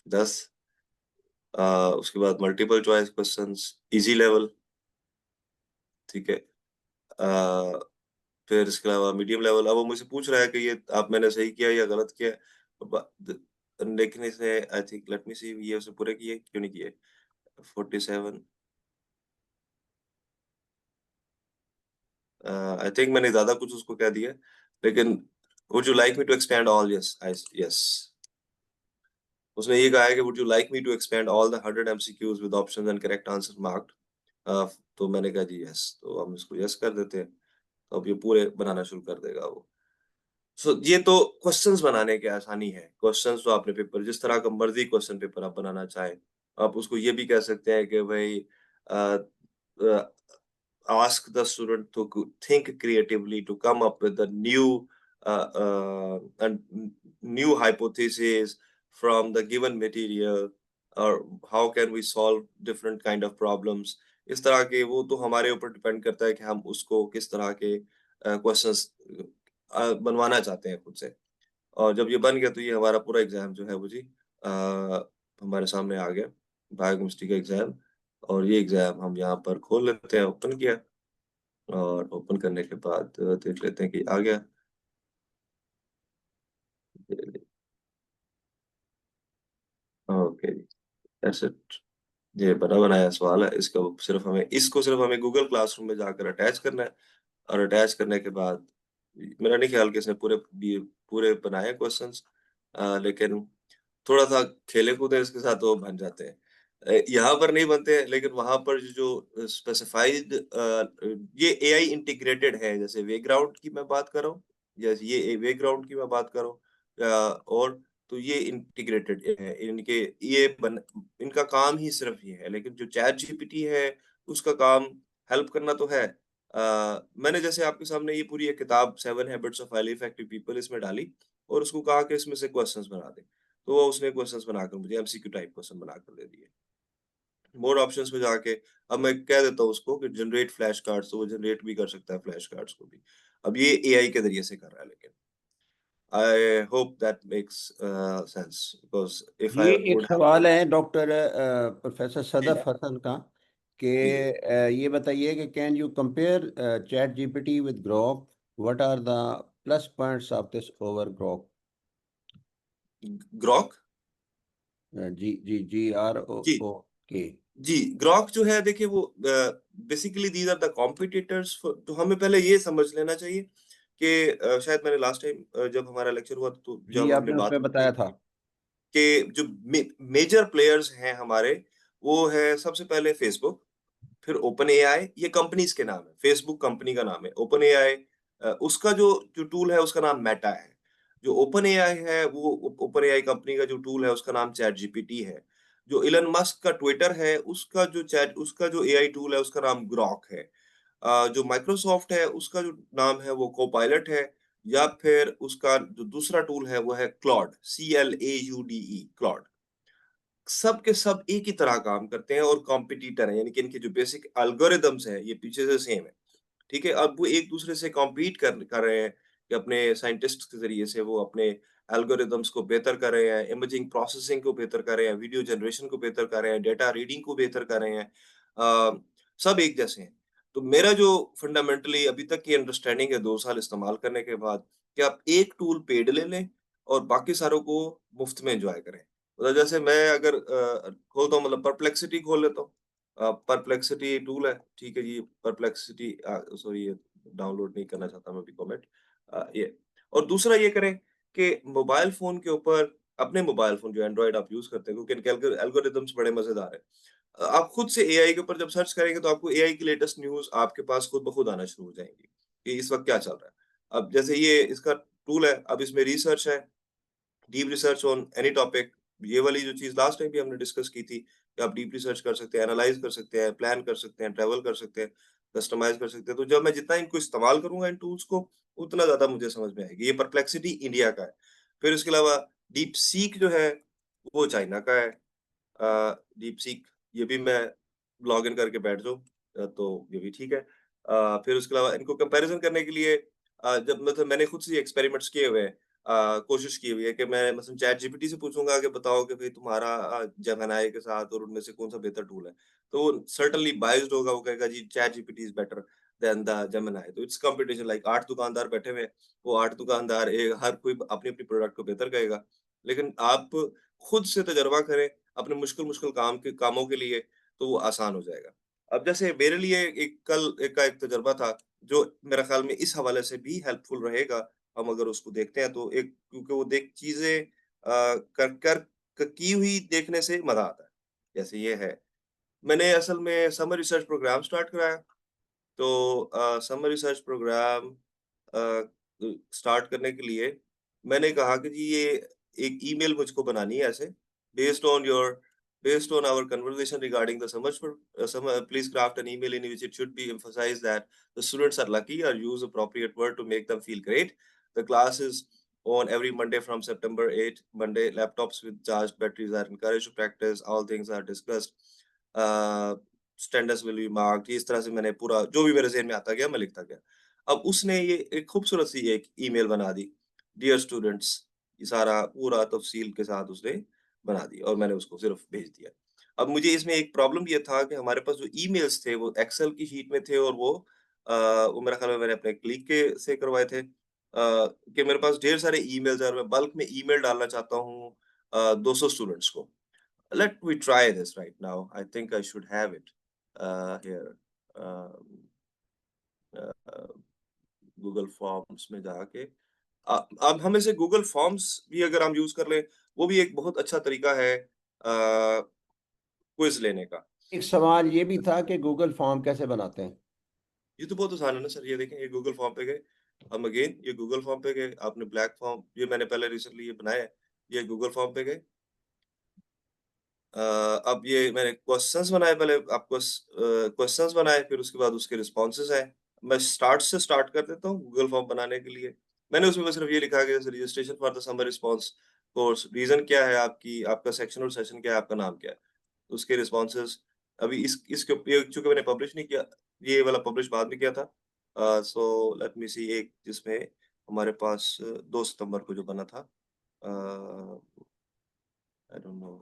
10। उसके बाद multiple choice questions easy level, ठीक है। फिर इसके अलावा मीडियम लेवल। अब वो मुझसे पूछ रहा है कि ये आप मैंने सही किया या गलत किया, लेकिन इसने आई थिंक लेट मी सी ये उसने पूरे किए क्यों नहीं किए। 47 आई थिंक मैंने ज्यादा कुछ उसको कह दिया, लेकिन would you like me to expand all, yes yes. उसने ये कहा है कि would you like me to expand all the 100 MCQs with options and correct answer marked. तो मैंने कहा जी यस, तो हम इसको यस कर देते हैं। तो अब ये पूरे बनाना शुरू कर देगा वो। ये तो क्वेश्चंस बनाने की आसानी है। क्वेश्चंस तो आपने पेपर जिस तरह का मर्जी क्वेश्चन पेपर आप बनाना चाहें, आप उसको ये भी कह सकते हैं कि भाई ask the student to think creatively to come up with a new hypothesis from the given material, or how can we solve different kind of problems। इस तरह के वो तो हमारे ऊपर डिपेंड करता है कि हम उसको किस तरह के क्वेश्चंस बनवाना चाहते हैं खुद से। और जब ये बन गया तो ये हमारा पूरा एग्जाम जो है वो जी हमारे सामने आ गया, बायोकेमिस्ट्री का एग्जाम। और ये एग्जाम हम यहाँ पर खोल लेते हैं, ओपन किया, और ओपन करने के बाद देख लेते हैं कि आ गया। ओके जी, दैट्स इट। ये बना बनाया सवाल है, इसको सिर्फ हमें गूगल क्लासरूम में जाकर अटैच करना है, और अटैच करने के बाद मेरा नहीं ख्याल कि इसने पूरे बनाए क्वेश्चंस, लेकिन थोड़ा सा खेले कूदे इसके साथ तो बन जाते हैं। यहाँ पर नहीं बनते हैं, लेकिन वहां पर जो स्पेसिफाइड ये एआई इंटीग्रेटेड है, जैसे वेग्राउंड की मैं बात कर रहा हूँ, या ये वेग्राउंड की मैं बात कर रहा हूँ, और तो ये इंटीग्रेटेड है इनका काम ही सिर्फ ये है। लेकिन जो चैट जीपीटी है उसका काम हेल्प करना तो है। मैंने जैसे आपके सामने ये पूरी एक किताब 7 habits of highly effective people इसमें डाली, और उसको कहा कि इसमें से क्वेश्चंस बना दे, तो वो उसने क्वेश्चंस बनाकर मुझे एमसीक्यू टाइप क्वेश्चन बनाकर दे दिए। मोर ऑप्शंस में जाके अब मैं कह देता हूँ उसको कि जनरेट फ्लैश कार्ड्स, तो वो जनरेट भी कर सकता है फ्लैश कार्ड्स को भी। अब ये एआई के ज़रिए से कर रहा है, लेकिन I hope that makes sense, because if ये आई एक वुड हैव सवाल है डॉक्टर प्रोफेसर जी, सदफ हसन का कि जी। ये बताइए कि can you compare chat GPT with Grok, what are the plus points of this over Grok? Grok? जी जी G R O G. Okay. जी, ग्रॉक जो है देखिए वो basically these are the competitors तो हमें पहले ये समझ लेना चाहिए कि शायद मैंने लास्ट टाइम जब हमारा लेक्चर हुआ तो जी जब हमने आपने बात उसमें की थी बताया था। कि जो मेजर प्लेयर्स हैं हमारे, वो है सबसे पहले फेसबुक, फिर ओपन एआई, ये कंपनीज के नाम है। फेसबुक कंपनी का नाम है। ओपन एआई उसका जो टूल है उसका नाम मेटा है। जो ओपन एआई है वो ओपन एआई कंपनी का जो टूल है उसका नाम चैट जीपीटी है। जो इलन मस्क का ट्विटर है उसका जो एआई टूल है उसका नाम ग्रॉक है। जो माइक्रोसॉफ्ट है उसका जो नाम है वो कोपायलट है, या फिर उसका जो दूसरा टूल है वो है क्लॉड, CLAUDE, क्लॉड। सब के सब एक ही तरह काम करते हैं और कॉम्पिटिटर हैं, यानी कि इनके जो बेसिक एल्गोरिदम्स हैं ये पीछे से सेम है। ठीक है? अब वो एक-दूसरे से कॉम्पीट कर रहे हैं कि अपने साइंटिस्ट्स के ज़रिए से वो अपने एल्गोरिदम्स को बेहतर कर रहे हैं, इमेजिंग प्रोसेसिंग को बेहतर कर रहे हैं, वीडियो जनरेशन को बेहतर कर रहे हैं, डेटा रीडिंग को बेहतर कर रहे हैं। सब एक जैसे हैं। तो मेरा जो फंडामेंटली अभी तक की अंडरस्टैंडिंग है 2 साल इस्तेमाल करने के बाद, कि आप एक टूल पेड ले लें और बाकी सारों को मुफ्त में एन्जॉय करें। मतलब जैसे मैं अगर खोलता हूँ, मतलब परप्लेक्सिटी खोल लेता हूँ। परप्लेक्सिटी टूल है, ठीक है जी, परप्लेक्सिटी सॉरी ये डाउनलोड नहीं करना चाहता मैं अभी कमेंट। ये और दूसरा ये करें कि मोबाइल फ़ोन के ऊपर अपने मोबाइल फ़ोन जो एंड्रॉइड आप यूज़ करते हैं, क्योंकि इनके एल्गोरिदम्स बड़े मज़ेदार हैं। आप खुद से एआई के ऊपर जब सर्च करेंगे तो आपको एआई की लेटेस्ट न्यूज़ आपके पास खुद ब खुद आना शुरू हो जाएँगी, कि इस वक़्त क्या चल रहा है। अब जैसे ये इसका टूल है, अब इसमें रिसर्च है, deep research on any topic. ये वाली जो चीज़ लास्ट टाइम भी हमने डिस्कस की थी कि आप डीप रिसर्च कर सकते हैं, एनालाइज़ कर सकते हैं, प्लान कर सकते हैं, ट्रैवल कर सकते हैं, कस्टमाइज़ कर सकते हैं। तो जब मैं जितना इनको इस्तेमाल करूँगा इन टूल्स को, उतना ज़्यादा मुझे समझ में आएगी। ये परप्लेक्सिटी इंडिया का है। फिर उसके अलावा डीप सीक जो है, वो चाइना का है। डीप सीक ये भी मैं लॉगिन करके बैठ जाऊँ तो ये भी ठीक है। फिर उसके अलावा इनको कंपैरिज़न करने के लिए जब मतलब मैंने खुद से एक्सपेरिमेंट्स किए हुए हैं। कोशिश की हुई है कि मैं मसलन चैट जीपीटी से पूछूँगा कि बताओ कि भई तुम्हारा जेमिनी के साथ और उनमें से कौन-सा बेहतर टूल है? तो वो सर्टेनली बायस्ड होगा, वो कहेगा जी chat GPT is better than the Gemini. तो इट्स कॉम्पिटिशन, लाइक 8 दुकानदार बैठे हुए हैं, वो 8 दुकानदार हर कोई अपनी-अपनी प्रोडक्ट को बेहतर कहेगा। लेकिन आप खुद से तजर्बा करें अपने मुश्किल-मुश्किल कामों के लिए, तो वो आसान हो जाएगा। अब जैसे मेरे लिए एक तजुर्बा था, जो मेरे ख़्याल में इस हवाले से भी हेल्पफुल रहेगा, हम अगर उसको देखते हैं तो एक क्योंकि वो देख चीज़ें कर कर की हुई देखने से मज़ा आता है। जैसे ये है, मैंने असल में समर रिसर्च प्रोग्राम स्टार्ट कराया, तो समर रिसर्च प्रोग्राम स्टार्ट करने के लिए मैंने कहा कि जी ये एक ईमेल मुझको बनानी है ऐसे, based on your based on our conversation regarding the please craft an email in which it should be emphasized that the students are lucky, or use appropriate word to make them feel great. The class is on every Monday from September 8. Monday, laptops with charged batteries are encouraged to practice. All things are discussed. Standards will be marked. इस तरह से मैंने पूरा जो भी मेरे ज़हन में आता गया मैं लिखता गया। अब उसने ये एक खूबसूरत सी एक ईमेल बना दी। डियर स्टूडेंट्स, ये सारा पूरा तफ़सील के साथ उसने बना दी और मैंने उसको सिर्फ़ भेज दिया। अब मुझे इसमें एक प्रॉब्लम ये था कि हमारे पास जो ईमेल्स थे वो एक्सेल की शीट में थे, और वो मेरा ख़्याल है मैंने अपने कलीग के से करवाए थे। कि मेरे पास ढेर सारे ईमेल्स हैं और मैं बल्क में ईमेल डालना चाहता हूँ 200 स्टूडेंट्स को। let me try this right now. I think I should have it here. Google forms में जाके अब हम इसे गूगल फॉर्म्स भी अगर हम यूज कर लें, वो भी एक बहुत अच्छा तरीका है क्विज लेने का। एक सवाल ये भी था कि गूगल फॉर्म कैसे बनाते हैं? ये तो बहुत आसान है ना सर। ये देखें, ये गूगल फॉर्म पे गए, हम अगेन ये गूगल फॉर्म पे गए, आपने ब्लैक फॉर्म, ये मैंने पहले रिसेंटली ये बनाया है, ये गूगल फॉर्म पे गए। अब ये मैंने क्वेश्चंस बनाए, पहले आपको क्वेश्चंस बनाए, फिर उसके बाद उसके रिस्पॉन्सेज हैं। मैं स्टार्ट से स्टार्ट कर देता हूँ गूगल फॉर्म बनाने के लिए। मैंने उसमें सिर्फ ये लिखा है कि जैसे registration for the summer response course, reason क्या है, आपका सेक्शन और सेशन क्या है, आपका नाम क्या है, उसके रिस्पॉन्सेज। अभी इसके ये चूंकि मैंने पब्लिश नहीं किया, ये वाला पब्लिश बाद में किया था। सो लेट मी सी, एक जिसमें हमारे पास 2 सितंबर को जो बना था, आई डोंट नो,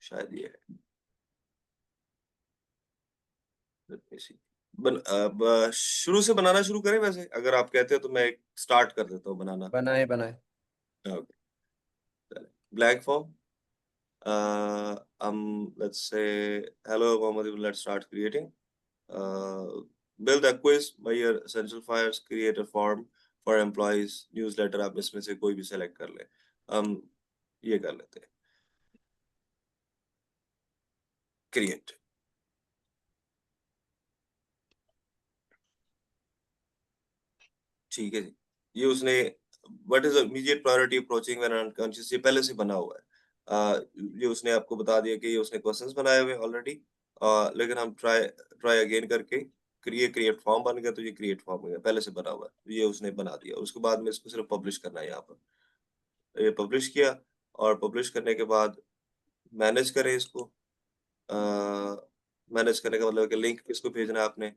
शायद ये है। Let me see. शुरू से बनाना शुरू करें? वैसे अगर आप कहते हो तो मैं एक स्टार्ट कर देता हूँ बनाना। बनाए बनाए। Blank form, let's say hello Mohammed, let's start creating. Build a quiz by your essential fires, create a form for employees, newsletter, आप इसमें से कोई भी सेलेक्ट कर ले। हम ये कर लेते हैं, क्रिएट। ठीक है जी। ये उसने what is immediate priority approaching when unconscious, ये पहले से बना हुआ है। ये उसने आपको बता दिया कि ये उसने क्वेश्चंस बनाए हुए ऑलरेडी। लेकिन हम ट्राई अगेन करके क्रिएट फॉर्म बन गया, तो ये क्रिएट फॉर्म हो गया, पहले से बना हुआ है, तो ये उसने बना दिया। उसके बाद में इसको सिर्फ पब्लिश करना है यहाँ पर। ये पब्लिश किया, और पब्लिश करने के बाद मैनेज करें इसको। मैनेज करने का मतलब है कि लिंक किसको भेजना है आपने।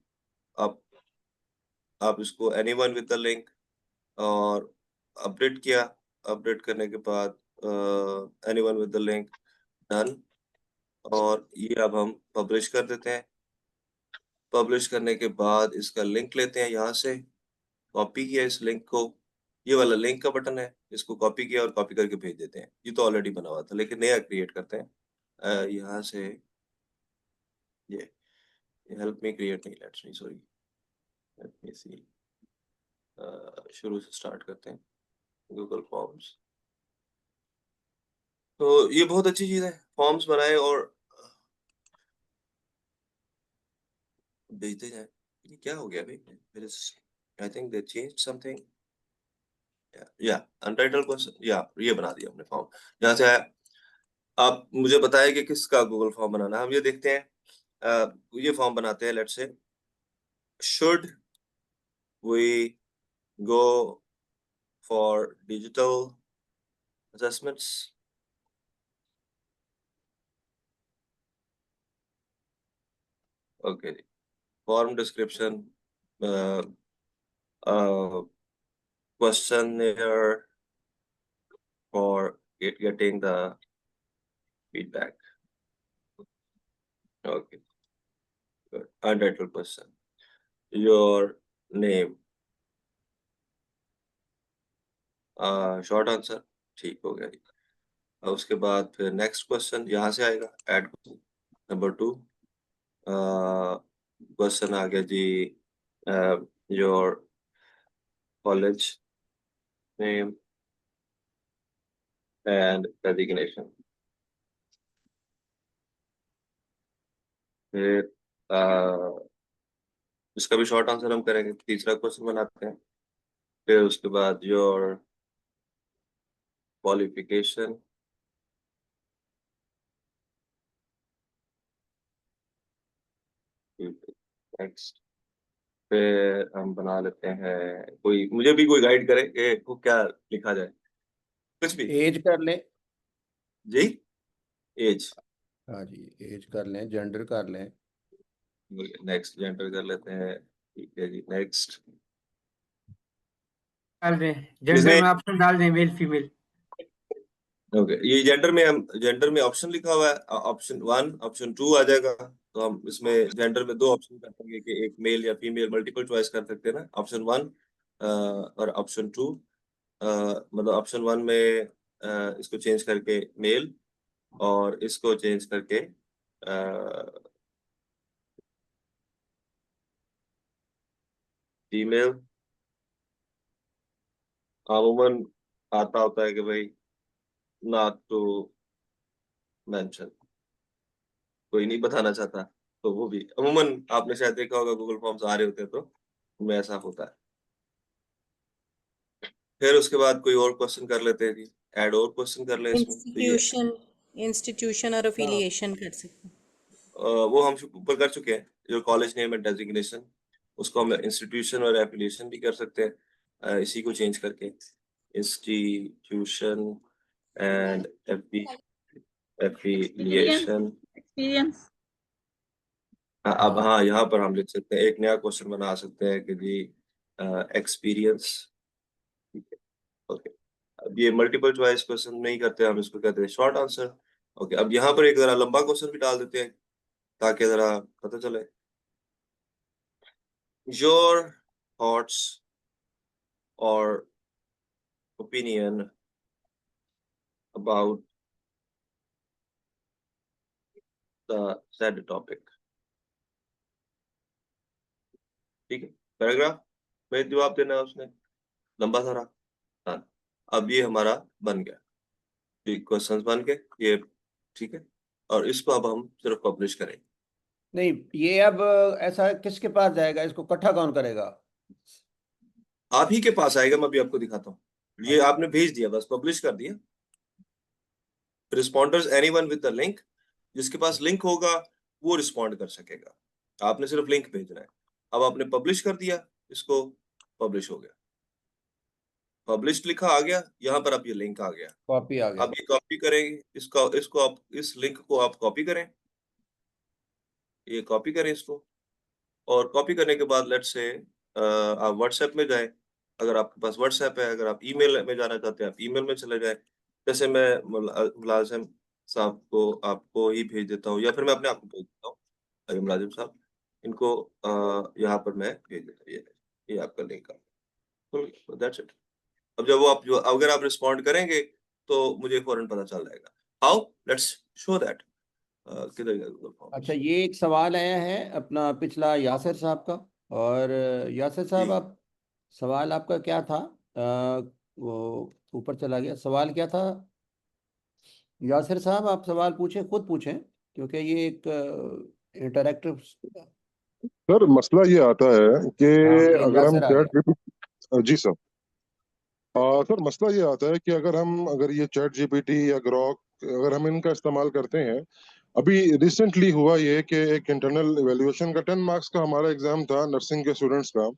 आप इसको एनीवन विद द लिंक, और अपडेट किया। अपडेट करने के बाद anyone with the link, done. और ये अब हम पब्लिश कर देते हैं। पब्लिश करने के बाद इसका लिंक लेते हैं, यहाँ से कॉपी किया इस लिंक को, ये वाला लिंक का बटन है, इसको कॉपी किया और कॉपी करके भेज देते हैं। ये तो ऑलरेडी बना हुआ था, लेकिन नया क्रिएट करते हैं। यहाँ से ये हेल्प मी क्रिएट, नहीं, let's me, sorry, let me see, शुरू से स्टार्ट करते हैं गूगल फॉर्म्स। तो ये बहुत अच्छी चीज है, फॉर्म्स बनाए और भेजते जाए। ये क्या हो गया भाई? मेरे I think they change something, या अनटाइटल्ड क्वेश्चन, या ये बना दिया हमने फॉर्म। यहाँ से आया, आप मुझे बताया कि किसका गूगल फॉर्म बनाना है। हम ये देखते हैं, ये फॉर्म बनाते हैं। Let's say should we go for digital assessments. Okay, form description, questionnaire for getting the feedback. Okay, good. Untitled question. Your name. Short answer. ठीक हो गया जी। और उसके बाद फिर नेक्स्ट क्वेश्चन यहाँ से आएगा, ऐड क्वेश्चन नंबर 2। क्वेश्चन आ गया जी, your college name and designation. फिर इसका भी शॉर्ट आंसर हम करेंगे। तीसरा क्वेश्चन बनाते हैं। फिर उसके बाद योर क्वालिफिकेशन, नेक्स्ट। फिर हम बना लेते हैं, कोई मुझे भी कोई गाइड करे कि को क्या लिखा जाए, कुछ भी। एज कर लें। जी, एज। हाँ जी, एज कर लें, जेंडर कर लें। नेक्स्ट, जेंडर कर लेते हैं। ठीक है जी, नेक्स्ट। डाल दें, जेंडर में ऑप्शन डाल दें, मेल फीमेल। ओके, ये जेंडर में ऑप्शन लिखा हुआ है, ऑप्शन 1, ऑप्शन 2 आ जाएगा। तो हम इसमें जेंडर में 2 ऑप्शन कर देंगे कि एक मेल या फीमेल, मल्टीपल चॉइस कर सकते हैं ना, ऑप्शन 1 और ऑप्शन 2। मतलब ऑप्शन 1 में इसको चेंज करके मेल और इसको चेंज करके फीमेल। अमूमन आता होता है कि भाई नॉट टू मेंशन, कोई नहीं बताना चाहता, तो वो भी अमूमन आपने शायद देखा होगा गूगल फॉर्म्स आ रहे होते हैं तो उनमें ऐसा होता है। फिर उसके बाद कोई और क्वेश्चन कर लेते हैं जी, ऐड और क्वेश्चन कर ले इसमें तो ये इंस्टीट्यूशन और अफिलिएशन कर सकते हैं। वो हम ऊपर कर चुके हैं, जो कॉलेज नेम एंड डेजिग्नेशन उसको हम इंस्टीट्यूशन और एफिलिएशन भी कर सकते हैं, इसी को चेंज करके इंस्टीट्यूशन एंड एफिलिएशन। एक्सपीरियंस। अब हाँ, यहाँ पर हम लिख सकते हैं, एक नया क्वेश्चन बना सकते हैं कि जी एक्सपीरियंस। ओके, अब ये मल्टीपल चॉइस क्वेश्चन नहीं करते, हम इसको कहते हैं शॉर्ट आंसर। ओके, अब यहाँ पर एक जरा लंबा क्वेश्चन भी डाल देते हैं ताकि जरा पता चले। योर थॉट्स और opinion about the said topic। ठीक है, पैराग्राफ में जवाब देना है उसने, लंबा सारा। हाँ, अब ये हमारा बन गया, क्वेश्चंस बन गए ये, ठीक है। और इसको अब हम सिर्फ पब्लिश करेंगे। नहीं, ये अब ऐसा किसके पास जाएगा, इसको इकट्ठा कौन करेगा? आप ही के पास आएगा, मैं अभी आपको दिखाता हूँ। ये आपने भेज दिया, बस पब्लिश कर दिया। Responders anyone with the link, जिसके पास लिंक होगा वो रिस्पॉन्ड कर सकेगा, आपने सिर्फ लिंक भेजना है। अब आपने पब्लिश कर दिया, इसको पब्लिश हो गया, पब्लिश लिखा आ गया, यहाँ पर अब ये लिंक आ गया। कॉपी आ गया। अब ये कॉपी करेंगे, इसको आप इस लिंक को आप कॉपी करें, ये कॉपी करें इसको, और कॉपी करने के बाद लेट्स से आप व्हाट्सएप में जाएं, अगर आपके पास व्हाट्सएप है, अगर आप ईमेल में जाना चाहते हैं आप ईमेल में चले जाएं। जैसे मैं मुलाजिम साहब को आपको ही भेज देता हूँ, या फिर मैं अपने आप को भेज देता हूँ, अरे मुलाजिम साहब इनको यहाँ पर मैं भेज देता हूँ, ये आपका लिंक है, दैट्स इट। अब जब वो आप जो अगर आप रिस्पॉन्ड करेंगे तो मुझे फौरन पता चल जाएगा। How, let's show that. किधर गया गूगल फॉर्म्स? अच्छा, ये एक सवाल आया है अपना पिछला यासिर साहब का। और यासिर साहब, जी, आप सवाल आपका क्या था? वो ऊपर चला गया, सवाल क्या था? यासिर साहब, आप सवाल पूछें, खुद पूछें, क्योंकि ये एक इंटरैक्टिव। सर मसला ये आता है कि हाँ, ये अगर हम यासिर आ गया। जी सर। सर मसला ये आता है कि अगर ये चैट जीपीटी या ग्रॉक अगर हम इनका इस्तेमाल करते हैं, अभी रिसेंटली हुआ ये कि एक इंटरनल इवेल्युएशन का 10 मार्क्स का हमारा एग्जाम था नर्सिंग के स्टूडेंट्स का,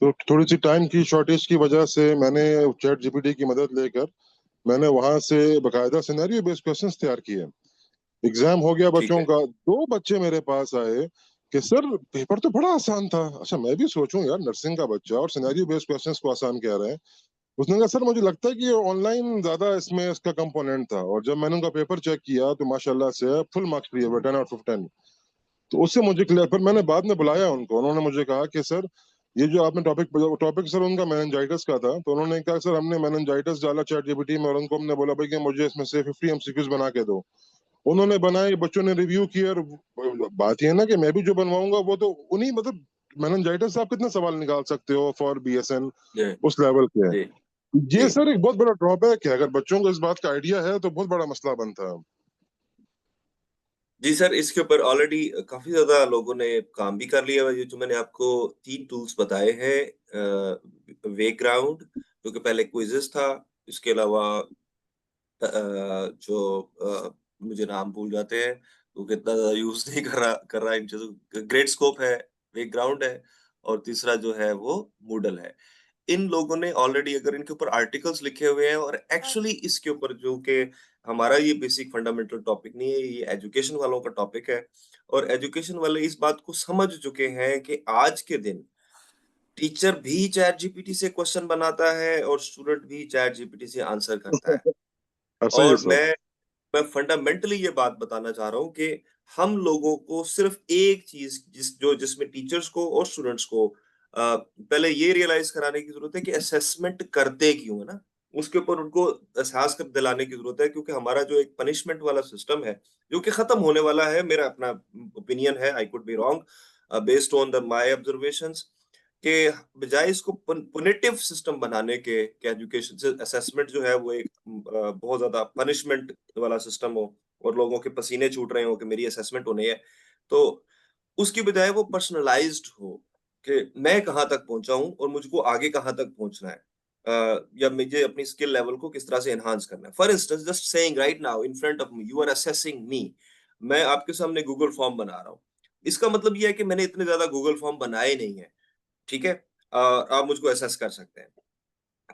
तो थोड़ी सी टाइम की शॉर्टेज की वजह से मैंने चैट जीपीटी की मदद लेकर मैंने वहां से बकायदा सिनेरियो बेस्ड क्वेश्चंस तैयार किए। एग्जाम हो गया ठीक बच्चों है। का, 2 बच्चे मेरे पास आए कि सर पेपर तो बड़ा आसान था। अच्छा, मैं भी सोचूं यार नर्सिंग का बच्चा और सिनेरियो बेस्ड क्वेश्चंस को आसान कह रहे हैं। उसने कहा सर मुझे लगता है कि ऑनलाइन ज्यादा इसमें इसका कंपोनेंट था, और जब मैंने उनका पेपर चेक किया तो माशाल्लाह से फुल मार्क्स लिए हुए 10 आउट ऑफ 10। तो उससे मुझे क्लियर, फिर मैंने बाद में बुलाया उनको, उन्होंने मुझे कहा कि सर ये जो आपने टॉपिक सर उनका मेनिंजाइटिस का था, तो उन्होंने कहा सर हमने मेनिंजाइटिस डाला चैट जीपीटी में और उनको हमने बोला भाई कि मुझे इसमें से 50 एमसीक्यूज बना के दो। उन्होंने बनाए, बच्चों ने रिव्यू किया, और बात ये है ना कि मैं भी जो बनवाऊंगा वो तो उन्हीं, मतलब मेनिंजाइटिस से आप कितने सवाल निकाल सकते हो फॉर बीएसएन, जी उस लेवल के है। जी ये जी सर एक बहुत बड़ा ड्रॉबैक है, अगर बच्चों को इस बात का आइडिया है तो बहुत बड़ा मसला बनता है। जी सर, इसके ऊपर ऑलरेडी काफी ज्यादा लोगों ने काम भी कर लिया है। ये जो मैंने आपको 3 टूल्स बताए हैं, वे ग्राउंड जो कि पहले क्विजेस था, इसके अलावा मुझे नाम भूल जाते हैं, तो कितना ज्यादा यूज नहीं कर रहा इन चीजों। ग्रेट स्कोप है, वे ग्राउंड है, और तीसरा जो है वो मूडल है। इन लोगों ने ऑलरेडी अगर इनके ऊपर आर्टिकल्स लिखे हुए हैं, और एक्चुअली इसके ऊपर जो कि हमारा ये बेसिक फंडामेंटल टॉपिक नहीं है, ये एजुकेशन वालों का टॉपिक है, और एजुकेशन वाले इस बात को समझ चुके हैं कि आज के दिन टीचर भी चैट जीपीटी से क्वेश्चन बनाता है और स्टूडेंट भी चैट जीपीटी से आंसर करता है। ऐसा ही है और सर। मैं फंडामेंटली ये बात बताना चाह रहा हूँ कि हम लोगों को सिर्फ एक चीज जिसमें टीचर्स को और स्टूडेंट्स को पहले ये रियलाइज कराने की जरूरत है कि असेसमेंट करते क्यों है ना, उसके ऊपर उनको एहसास कर दिलाने की जरूरत है, क्योंकि हमारा जो एक पनिशमेंट वाला सिस्टम है जो कि खत्म होने वाला है, मेरा अपना ओपिनियन है, I could be wrong based on the my observations, के बजाय इसको पुनिटिव सिस्टम बनाने के एजुकेशन से असेसमेंट जो है वो एक बहुत ज्यादा पनिशमेंट वाला सिस्टम हो और लोगों के पसीने छूट रहे हो कि मेरी असेसमेंट होनी है, तो उसकी बजाय वो पर्सनलाइज्ड हो कि मैं कहाँ तक पहुंचा हूँ और मुझको आगे कहाँ तक पहुंचना है, या मुझे अपनी स्किल लेवल को किस तरह से एनहांस करना है। For instance, just saying right now in front of me, you are assessing me, मैं आपके सामने गूगल फॉर्म बना रहा हूँ, इसका मतलब ये है कि मैंने इतने ज्यादा गूगल फॉर्म बनाए नहीं है, ठीक है, आप मुझको असेस कर सकते हैं,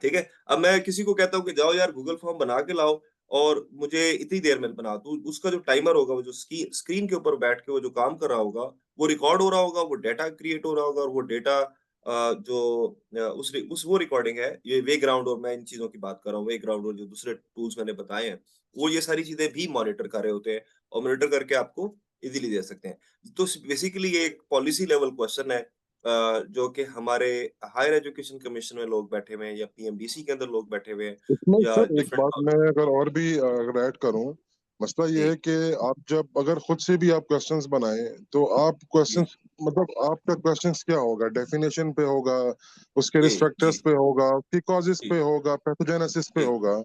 ठीक है। अब मैं किसी को कहता हूँ कि जाओ यार गूगल फॉर्म बना के लाओ और मुझे इतनी देर में बना, तो उसका जो टाइमर होगा, वो जो स्क्रीन के ऊपर बैठ के वो जो काम कर रहा होगा, वो रिकॉर्ड हो रहा होगा, वो डेटा क्रिएट हो रहा होगा, और वो डेटा उस वो रिकॉर्डिंग है, ये वे ग्राउंड, और मैं इन चीजों की बात कर रहा हूँ, वे ग्राउंड और जो दूसरे टूल्स मैंने बताए हैं, वो ये सारी चीजें भी मॉनिटर कर रहे होते हैं और मॉनिटर करके आपको इजीली दे सकते हैं। तो बेसिकली ये एक पॉलिसी लेवल क्वेश्चन है, जो कि हमारे हायर एजुकेशन कमीशन में लोग बैठे हुए हैं, या पीएमडीसी के अंदर लोग बैठे हुए हैं, इसमें या सर एक डिफरेंट। बात मैं अगर और भी अगर ऐड करूं, मसला ये जी है कि आप जब अगर खुद से भी आप क्वेश्चंस बनाएं तो आप जी क्वेश्चंस मतलब आपका क्वेश्चंस क्या होगा, डेफिनेशन पे होगा, उसके जी रिस्क जी फैक्टर्स पे होगा, उसकी कॉजेस जी पे होगा, पैथोजेनेसिस पे जी होगा।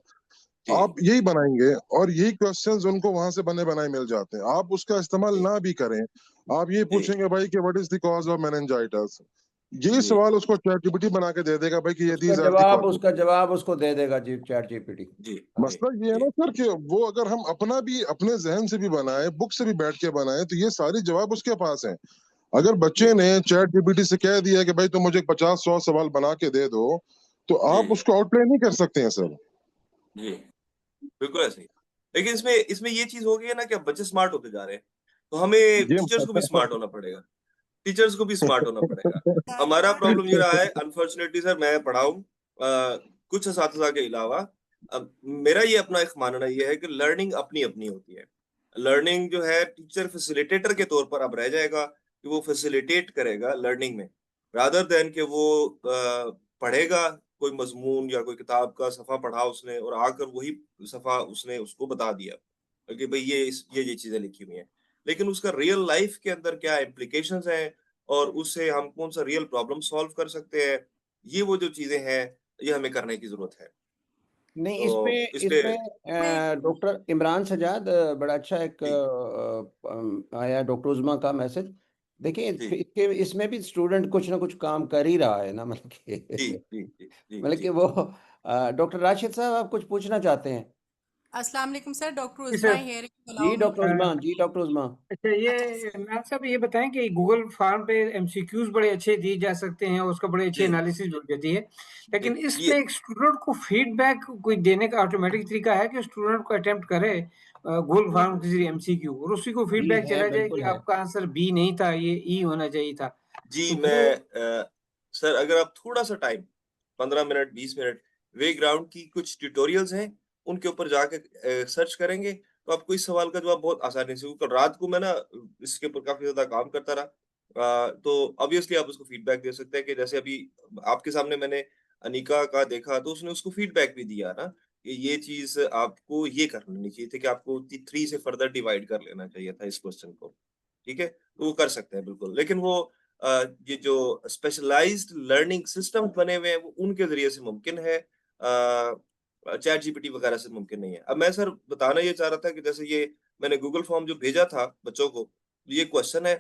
जी आप यही बनाएंगे और यही क्वेश्चंस उनको वहां से बने बनाए मिल जाते हैं, आप उसका इस्तेमाल जी ना भी करें, आप ये जी पूछेंगे भाई कि what is the cause of meningitis, ये जी सवाल उसको चैटजीपीटी बना के दे देगा भाई कि ये उसका दीज आर द जवाब कॉजेस। उसका जवाब उसको दे देगा जी चैट जीपीटी। जी जी मसला ये है जी ना सर कि वो अगर हम अपना भी अपने जहन से भी बनाए, बुक से भी बैठ के बनाए, तो ये सारे जवाब उसके पास हैं। अगर जी बच्चे ने चैट जीपीटी से कह दिया कि भाई तुम मुझे 50-100 सवाल बना के दे दो, तो आप जी उसको आउटलाइन नहीं कर सकते हैं सर। जी, बिल्कुल ऐसे ही। लेकिन इसमें इसमें ये चीज हो गई है ना कि अब बच्चे स्मार्ट होते जा रहे हैं, तो हमें ये टीचर्स को भी स्मार्ट होना पड़ेगा, टीचर्स को भी स्मार्ट होना पड़ेगा। हमारा प्रॉब्लम ये रहा है, अनफॉर्चुनेटली सर, मैं पढ़ाऊं कुछ असातिज़ा के अलावा, अब मेरा ये अपना एक मानना ये है कि लर्निंग अपनी अपनी होती है। लर्निंग जो है टीचर फैसिलिटेटर के तौर पर अब रह जाएगा कि वो फैसिलिटेट करेगा लर्निंग में, रादर देन कि वो पढ़ेगा कोई मजमून या कोई किताब का सफा पढ़ा उसने और आकर वही सफा उसने उसको बता दिया कि भाई ये चीजें लिखी हुई हैं, लेकिन उसका रियल लाइफ के अंदर क्या इम्प्लीकेशंस हैं और उससे हम कौन सा रियल प्रॉब्लम सॉल्व कर सकते हैं, ये वो जो चीजें हैं, ये हमें करने की जरूरत है। नहीं, तो इसमें इसलिए डॉक्टर इमरान सजाद बड़ा अच्छा एक जी आया डॉक्टर उज़मा का मैसेज। देखिए जी इसके इसमें भी स्टूडेंट कुछ ना कुछ काम कर ही रहा है ना, मतलब जी कि जी जी जी मतलब कि जी वो डॉक्टर राशिद साहब आप कुछ पूछना चाहते हैं? अस्सलाम वालेकुम sir, doctor ji Usma sir. Here, जी allow me doctor to. Uzma, जी डॉक्टर उज़मा। अच्छा, अच्छा ये सर। इमरान साहब ये बताएं कि गूगल फॉर्म पे एमसीक्यूज बड़े अच्छे दिए जा सकते हैं और उसका बड़े अच्छे जी एनालिसिस हो जाती है, लेकिन जी इसमें ये एक स्टूडेंट को फीडबैक कोई देने का ऑटोमेटिक तरीका है कि स्टूडेंट को अटेम्प्ट करे गूगल फॉर्म के जरिए एमसीक्यू और उसी को जी फीडबैक है, चला जाए कि बिल्कुल है। आपका आंसर बी नहीं था, ये ई होना चाहिए था, जी तो वो मैं सर, अगर आप थोड़ा सा टाइम 15 मिनट 20 मिनट वे ग्राउंड की कुछ ट्यूटोरियल्स हैं उनके ऊपर जाके सर्च करेंगे, तो आपको इस सवाल का जवाब बहुत आसानी से, कल रात को मैं ना इसके ऊपर काफी ज्यादा काम करता रहा, तो ऑब्वियसली आप उसको फीडबैक दे सकते हैं कि जैसे अभी आपके सामने मैंने अनिका का देखा, तो उसने उसको फीडबैक भी दिया ना कि ये चीज आपको ये कर लेनी चाहिए थी, कि आपको 3 से फर्दर डिवाइड कर लेना चाहिए था इस क्वेश्चन को, ठीक है, तो वो कर सकते हैं बिल्कुल, लेकिन वो ये जो स्पेशलाइज्ड लर्निंग सिस्टम बने हुए हैं वो उनके जरिए से मुमकिन है, चैट जीपीटी वगैरह से मुमकिन नहीं है। अब मैं सर बताना ये चाह रहा था कि जैसे ये मैंने गूगल फॉर्म जो भेजा था बच्चों को, ये क्वेश्चन है,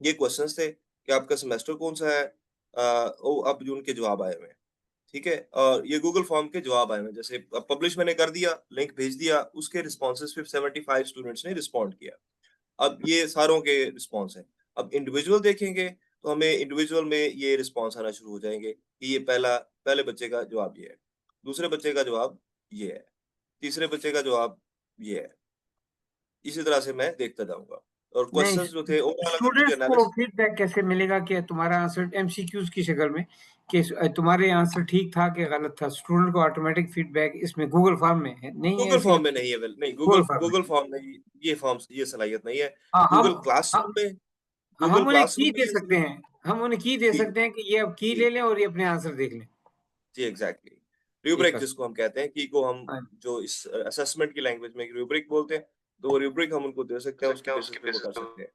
ये क्वेश्चंस थे कि आपका सेमेस्टर कौन सा है, अब जो उनके जवाब आए हुए हैं, ठीक है, और ये गूगल फॉर्म के जवाब आए हुए हैं, जैसे पब्लिश मैंने कर दिया, लिंक भेज दिया, उसके रिस्पॉन्सेज पे 75 स्टूडेंट्स ने रिस्पॉन्ड किया। अब ये सारों के रिस्पॉन्स हैं। अब इंडिविजुअल देखेंगे तो हमें इंडिविजुअल में ये रिस्पॉन्स आना शुरू हो जाएंगे कि ये पहले बच्चे का जवाब ये है, दूसरे बच्चे का जवाब ये है, तीसरे बच्चे का जवाब ये है, इसी तरह से मैं देखता जाऊंगा, और नहीं, क्वेश्चंस जो थे ओवरऑल अगर मुझे स्टूडेंट्स को एनालिसिस। फीडबैक कैसे मिलेगा कि तुम्हारा आंसर एमसीक्यूज की शक्ल में कि तुम्हारे आंसर ठीक था कि गलत था? स्टूडेंट को ऑटोमेटिक फीडबैक इसमें गूगल फॉर्म में है नहीं है, गूगल ऐसी फॉर्म में नहीं है, नहीं, गूगल गूगल फॉर्म में। गूगल फॉर्म में ये सलाहियत नहीं है। हाँ, गूगल क्लासरूम में, हम गूगल उन्हें की क्लासरूम में दे ये सकते हैं, हम उन्हें की दे जी, सकते हैं कि ये अब की जी, ले लें और ये अपने आंसर देख लें। जी, एग्ज़ैक्टली। ये रूब्रिक कर जिसको हम कहते हैं, की को हम हाँ, जो इस असेसमेंट की लैंग्वेज में रूब्रिक बोलते हैं, तो वो रूब्रिक हम उनको दे सकते हैं, उसके बेसिस पे वो कर सकते हैं।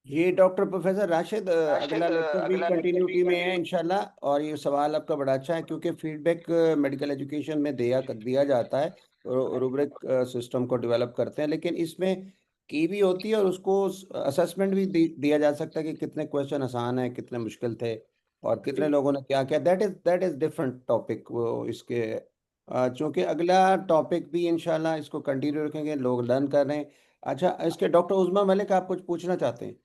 ये डॉक्टर प्रोफेसर राशिद, अगला लेक्चर भी कंटिन्यूटी में है इंशाल्लाह। और ये सवाल आपका बड़ा अच्छा है, क्योंकि फीडबैक मेडिकल एजुकेशन में दिया जाता है, रूब्रिक सिस्टम को डेवलप करते हैं, लेकिन इसमें की भी होती है और उसको असेसमेंट भी दिया जा सकता है कि कितने क्वेश्चन आसान है, कितने मुश्किल थे, और कितने जी। लोगों ने क्या किया। दैट इज डिफरेंट टॉपिक वो इसके। चूंकि अगला टॉपिक भी इंशाल्लाह इसको कंटिन्यू रखेंगे, लोग लर्न कर रहे हैं। अच्छा, इसके डॉक्टर उज़मा मलिक, आप कुछ पूछना चाहते हैं?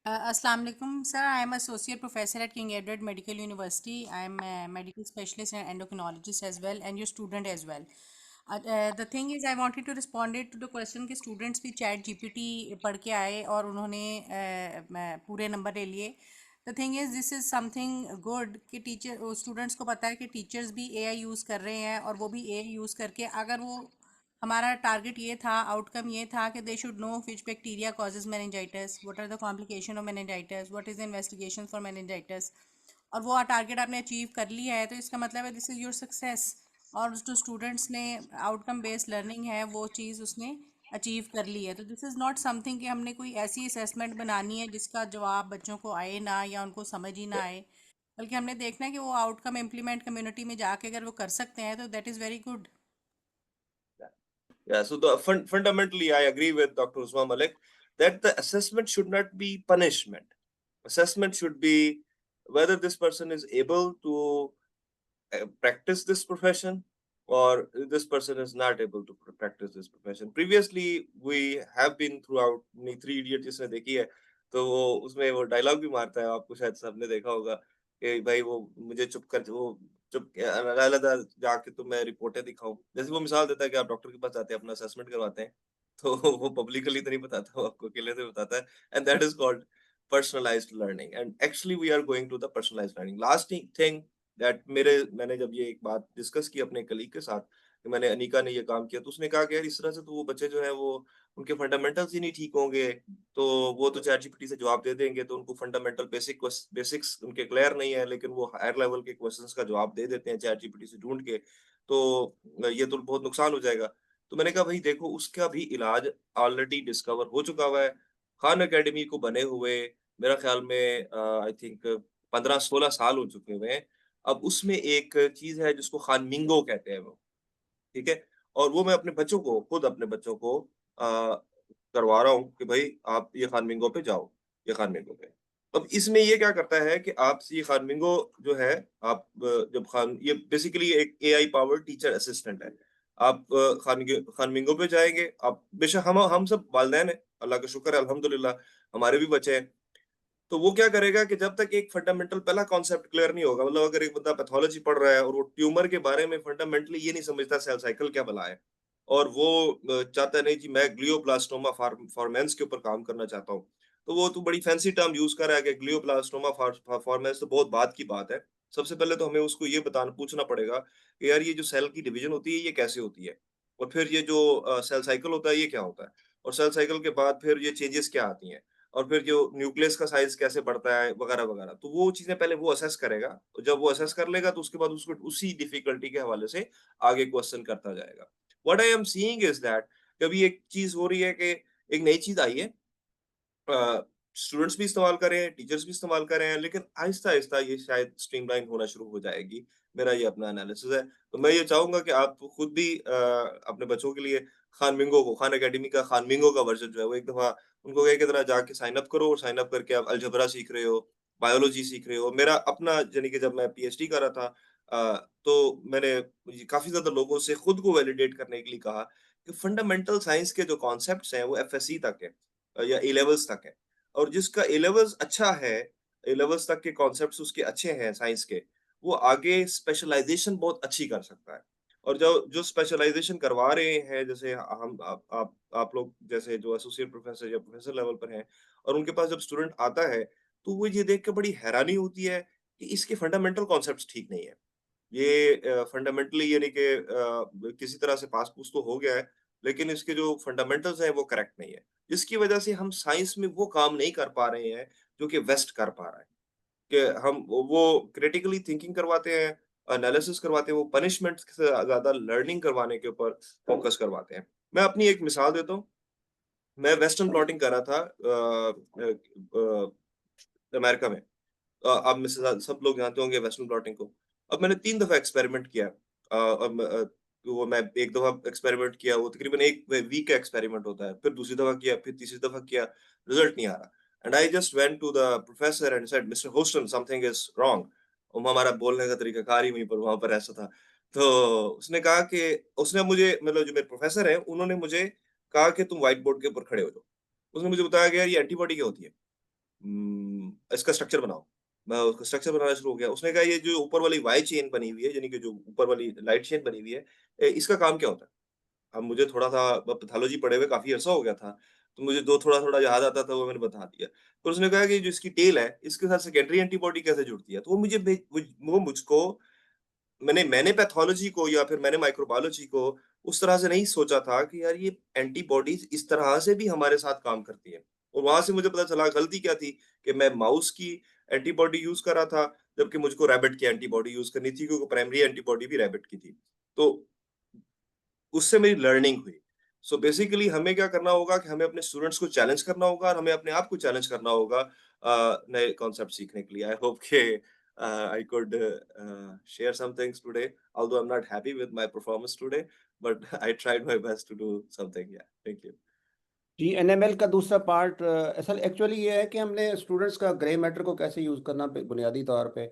Assalamu alaikum, sir. I am associate professor at King Edward Medical University. I am a medical specialist and endocrinologist as well, and your student as well. The thing is, I wanted to respond it to the question कि students भी chat GPT पढ़ के आए और उन्होंने पूरे number ले लिए. The thing is, this is something good कि टीचर स्टूडेंट्स को पता है कि टीचर्स भी AI यूज़ कर रहे हैं और वो भी AI यूज़ करके अगर वो हमारा टारगेट ये था, आउटकम ये था कि they should know which bacteria causes meningitis, what are the complication of meningitis, what is the investigation for meningitis, और वो टारगेट आपने अचीव कर लिया है तो इसका मतलब है दिस इज़ योर सक्सेस। और जो स्टूडेंट्स ने आउटकम बेस्ड लर्निंग है वो चीज़ उसने अचीव कर ली है। तो दिस इज़ नॉट समथिंग कि हमने कोई ऐसी असेसमेंट बनानी है जिसका जवाब बच्चों को आए ना या उनको समझ ही ना आए, बल्कि हमने देखना है कि वो आउटकम इम्प्लीमेंट कम्युनिटी में जाके अगर वो कर सकते हैं तो that is very good. Yeah, so fundamentally, I agree with Dr. Usman Malik that the assessment should not be punishment. Assessment should be whether this person is able to practice this profession or this person is not able to practice this profession. Previously, we have been throughout three idiot जिसने देखी है, तो वो उसमें वो dialogue भी मारता है, आपको शायद सबने देखा होगा कि भाई वो मुझे चुप अलग जाके तो मैं रिपोर्टें दिखाऊं। जैसे वो मिसाल देता है कि आप डॉक्टर के पास जाते हैं, अपना असेसमेंट करवाते हैं, तो वो पब्लिकली तो नहीं बताता, वो आपको अकेले से बताता है, and that is called personalized learning. And actually we are going to the personalized learning. Last thing that मैंने जब ये एक बात डिस्कस की अपने कलीग के साथ कि मैंने अनिका ने ये काम किया, तो उसने कहा कि यार इस तरह से तो वो बच्चे जो है वो उनके फंडामेंटल्स ही नहीं ठीक होंगे, तो वो तो चैट जीपीटी से जवाब दे देंगे, तो उनको फंडामेंटल बेसिक्स उनके क्लियर नहीं है, लेकिन वो हायर लेवल के क्वेश्चंस का जवाब दे देते हैं चैट जीपीटी से ढूंढ के, तो ये तो बहुत नुकसान हो जाएगा। तो मैंने कहा भाई देखो, उसका भी इलाज ऑलरेडी डिस्कवर हो चुका हुआ है। खान एकेडमी को बने हुए मेरा ख्याल में आई थिंक 15-16 साल हो चुके हुए हैं। अब उसमें एक चीज़ है जिसको खानमिंगो कहते हैं वो, ठीक है? और वो मैं अपने बच्चों को, खुद अपने बच्चों को करवा रहा हूँ कि भई आप ये खानमिंगो पे जाओ, ये खानमिंगो पे। अब इसमें ये क्या करता है कि आप ये खानमिंगो जो है, आप जब खान ये बेसिकली एक एआई पावर्ड टीचर असिस्टेंट है। आप खानमिंगो पे जाएँगे, आप बेशक हम सब वालिदैन हैं, अल्लाह का शुक्र है अल्हम्दुलिल्लाह, हमारे भी बच्चे हैं। तो वो क्या करेगा कि जब तक एक फंडामेंटल पहला कॉन्सेप्ट क्लियर नहीं होगा, मतलब अगर एक बंदा पैथोलॉजी पढ़ रहा है और वो ट्यूमर के बारे में फंडामेंटली ये नहीं समझता सेल साइकिल क्या भला है, और वो चाहता है नहीं जी मैं ग्लियोब्लास्टोमा फॉर्मेंस के ऊपर काम करना चाहता हूँ, तो वो तो बड़ी फैंसी टर्म यूज कर रहा है कि ग्लियोब्लास्टोमा फॉर्मेंस, तो बहुत बात की बात है। सबसे पहले तो हमें उसको ये बताना पूछना पड़ेगा कि यार ये जो सेल की डिवीजन होती है ये कैसे होती है, और फिर ये जो सेल साइकिल होता है ये क्या होता है, और सेल साइकिल के बाद फिर ये चेंजेस क्या आती हैं, और फिर जो न्यूक्लियस का साइज कैसे बढ़ता है वगैरह-वगैरह। तो वो चीज़ें पहले वो असेस करेगा, तो जब वो असेस कर लेगा तो उसके बाद उसको उसी डिफिकल्टी के हवाले से आगे क्वेश्चन करता जाएगा। What I am seeing is that कभी एक चीज़ हो रही है कि एक नई चीज़ आई है, स्टूडेंट्स भी इस्तेमाल कर रहे हैं, टीचर्स भी इस्तेमाल कर रहे हैं, लेकिन आहिस्ता-आहिस्ता ये शायद स्ट्रीमलाइन होना शुरू हो जाएगी। मेरा ये अपना एनालिसिस है। तो मैं ये चाहूँगा कि आप खुद भी अपने बच्चों के लिए खान अकेडमी का खानमिंगो का वर्ज़न जो है वो एक दफ़ा उनको कहें कि ज़रा जाके साइन अप करो, और साइन अप करके आप अलजेब्रा सीख रहे हो, बायोलॉजी सीख रहे हो। मेरा अपना यानी कि जब मैं पीएचडी कर रहा था तो मैंने काफ़ी ज़्यादा लोगों से खुद को वैलिडेट करने के लिए कहा कि फंडामेंटल साइंस के जो कॉन्सेप्ट्स हैं वो एफएससी तक है, या ए लेवल्स तक है। और जिसका ए लेवल्स अच्छा है, ए लेवल्स तक के कॉन्सेप्ट्स उसके अच्छे हैं साइंस के, वो आगे स्पेशलाइज़ेशन बहुत अच्छी कर सकता है। और जो जो स्पेशलाइज़ेशन करवा रहे हैं, जैसे हम आप लोग जैसे जो एसोसिएट प्रोफ़ेसर या प्रोफ़ेसर लेवल पर हैं, और उनके पास जब स्टूडेंट आता है, तो वो ये देख के बड़ी हैरानी होती है कि इसके फंडामेंटल कॉन्सेप्ट्स ठीक नहीं है। ये फंडामेंटली यानी कि किसी तरह से पास-पूस तो हो गया है, लेकिन इसके जो फंडामेंटल्स हैं वो करेक्ट नहीं है। जिसकी वजह से हम साइंस में वो काम नहीं कर पा रहे हैं, जो कि वेस्ट कर पा रहा है। कि हम वो क्रिटिकली थिंकिंग करवाते हैं, एनालिसिस करवाते हैं, वो पनिशमेंट से ज्यादा लर्निंग करवाने के ऊपर फोकस करवाते हैं। मैं अपनी एक मिसाल देता हूँ। मैं वेस्टर्न प्लॉटिंग कर रहा था अमेरिका में। आप में से सब लोग जानते होंगे वेस्टर्न प्लॉटिंग को। अब मैंने 3 दफ़ा एक्सपेरिमेंट किया। वो मैं एक दफ़ा एक्सपेरिमेंट किया, वो तकरीबन 1 वीक का एक्सपेरिमेंट होता है। फिर दूसरी दफ़ा किया, फिर तीसरी दफ़ा किया, रिज़ल्ट नहीं आ रहा। And I just went to the professor and said, "mister Houston, something is wrong." हमारा बोलने का तरीकाकार ही वहीं पर वहाँ पर ऐसा था। तो उसने कहा कि उसने मुझे, मतलब जो मेरे प्रोफेसर हैं, उन्होंने मुझे कहा कि तुम व्हाइट बोर्ड के ऊपर खड़े हो जाओ। उसने मुझे बताया कि यार ये एंटीबॉडी क्या होती है? इसका स्ट्रक्चर बनाओ। मैं उसका स्ट्रक्चर बनाना शुरू हो गया। उसने कहा ये जो ऊपर वाली वाई चेन बनी हुई है, यानी कि जो ऊपर वाली लाइट चेन बनी हुई है, इसका काम क्या होता है? अब मुझे थोड़ा-सा पैथोलॉजी पढ़े हुए काफ़ी अरसा हो गया था, तो मुझे जो थोड़ा-थोड़ा याद आता था वो मैंने बता दिया। तो उसने कहा कि जो इसकी टेल है, इसके साथ सेकेंडरी एंटीबॉडी कैसे जुड़ती है? तो वो मुझे भे वो मुझको मैंने पैथोलॉजी को या फिर मैंने माइक्रोबायोलॉजी को उस तरह से नहीं सोचा था कि यार ये एंटीबॉडीज़ इस तरह से भी हमारे साथ काम करती हैं। और वहाँ से मुझे पता चला गलती क्या थी कि मैं माउस की एंटीबॉडी यूज़ कर रहा था, जबकि मुझको रैबिट की एंटीबॉडी यूज़ करनी थी, क्योंकि प्राइमरी एंटीबॉडी भी रैबिट की थी। तो उससे मेरी लर्निंग हुई। सो बेसिकली हमें क्या करना होगा कि हमें अपने स्टूडेंट्स को चैलेंज करना होगा और हमें अपने आप को चैलेंज करना होगा नए कॉन्सेप्ट सीखने के लिए। आई होप के I could share some things today, although I'm not happy with my performance today, but I tried my best to do something. Yeah, thank you. जी, एनएमएल का दूसरा पार्ट असल एक्चुअली ये है कि हमने स्टूडेंट्स का ग्रे मैटर को कैसे यूज़ करना बुनियादी तौर पे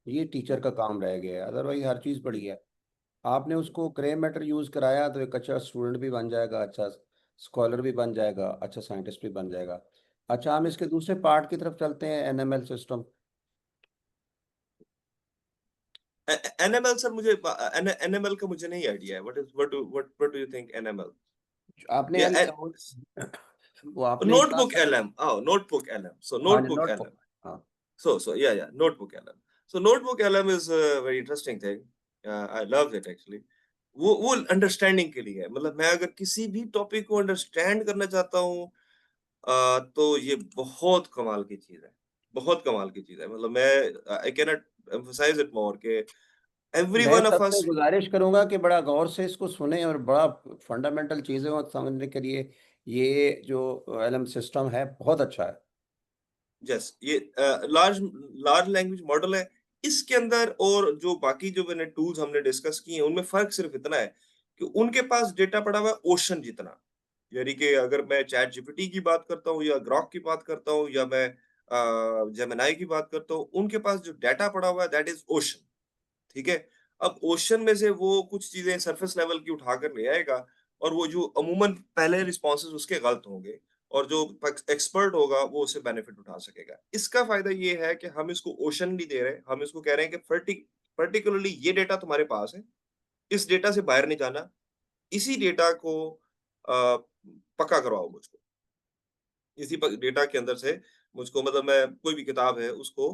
ये टीचर का काम रह गया है। अदरवाइज हर चीज़ बड़ी है। आपने उसको ग्रे मैटर यूज़ कराया तो एक अच्छा स्टूडेंट भी बन जाएगा, अच्छा स्कॉलर भी बन जाएगा, अच्छा साइंटिस्ट भी बन जाएगा। अच्छा, हम इसके दूसरे पार्ट की तरफ चलते हैं, एनएमएल सिस्टम। एनएमएल सर, मुझे एनएमएल का मुझे नहीं आइडिया है। What do you think NML? आपने या वो आपने क्लास, नोटबुक एलएम। ओह, नोटबुक एलएम। सो हाँ जी, नोटबुक एलएम। नोटबुक, हाँ। So yeah, notebook LM. So notebook LM is a very interesting thing. I love it actually. वो अंडरस्टैंडिंग के लिए है। मतलब मैं अगर किसी भी टॉपिक को अंडरस्टैंड करना चाहता हूँ, तो ये बहुत कमाल की चीज है। बहुत कमाल की चीज है। मतलब मैं I can not emphasise it more के एवरी मैं वन ऑफ सबसे अस। गुजारिश करूंगा कि बड़ा गौर से इसको सुने और बड़ा फंडामेंटल चीज़ें को समझने के लिए ये जो एलएम सिस्टम है बहुत अच्छा है। यस, ये लार्ज लार्ज लैंग्वेज मॉडल है। इसके अंदर और जो बाकी जो मैंने टूल्स हमने डिस्कस किए हैं, उनमें फ़र्क सिर्फ इतना है कि उनके पास डेटा पड़ा हुआ है ओशन जितना। यानी कि अगर मैं चैट जीपीटी की बात करता हूँ या ग्रॉक की बात करता हूँ या मैं जेमिनी की बात करता हूँ, उनके पास जो डेटा पड़ा हुआ है दैट इज़ ओशन। ठीक है? अब ओशन में से वो कुछ चीज़ें सरफेस लेवल की उठाकर ले आएगा और वो जो अमूमन पहले रिस्पॉन्सेज़ उसके गलत होंगे और जो एक्सपर्ट होगा वो उससे बेनिफिट उठा सकेगा। इसका फ़ायदा ये है कि हम इसको ओशन नहीं दे रहे, हम इसको कह रहे हैं कि पर्टिकुलरली ये डेटा तुम्हारे पास है, इस डेटा से बाहर नहीं जाना, इसी डेटा को पक्का करवाओ मुझको। इसी डेटा के अंदर से मुझको, मतलब मैं कोई भी किताब है उसको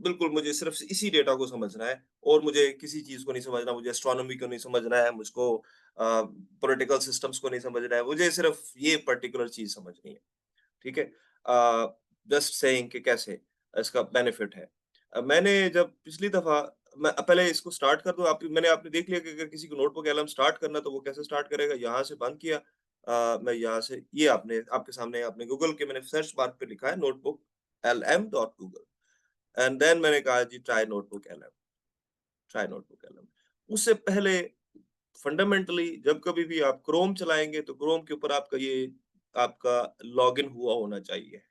बिल्कुल मुझे सिर्फ इसी डेटा को समझना है और मुझे किसी चीज को नहीं समझना, मुझे एस्ट्रोनॉमी को नहीं समझना है, मुझको पॉलिटिकल सिस्टम्स को नहीं समझना है, मुझे सिर्फ ये पर्टिकुलर चीज समझनी है। ठीक है? जस्ट सेइंग कि कैसे इसका बेनिफिट है। मैंने जब पिछली दफा, मैं पहले इसको स्टार्ट कर दूं, आपने देख लिया कि अगर किसी को नोटबुक एलएम स्टार्ट करना तो वो कैसे स्टार्ट करेगा। यहाँ से बंद किया, मैं यहाँ से, ये आपने आपके सामने आपने गूगल के मैंने सर्च बार पे लिखा है नोटबुक lm.google, एंड देन मैंने कहा जी try notebook LM, try notebook LM. उससे पहले फंडामेंटली जब कभी भी आप क्रोम चलाएंगे तो क्रोम के ऊपर आपका लॉगिन हुआ होना चाहिए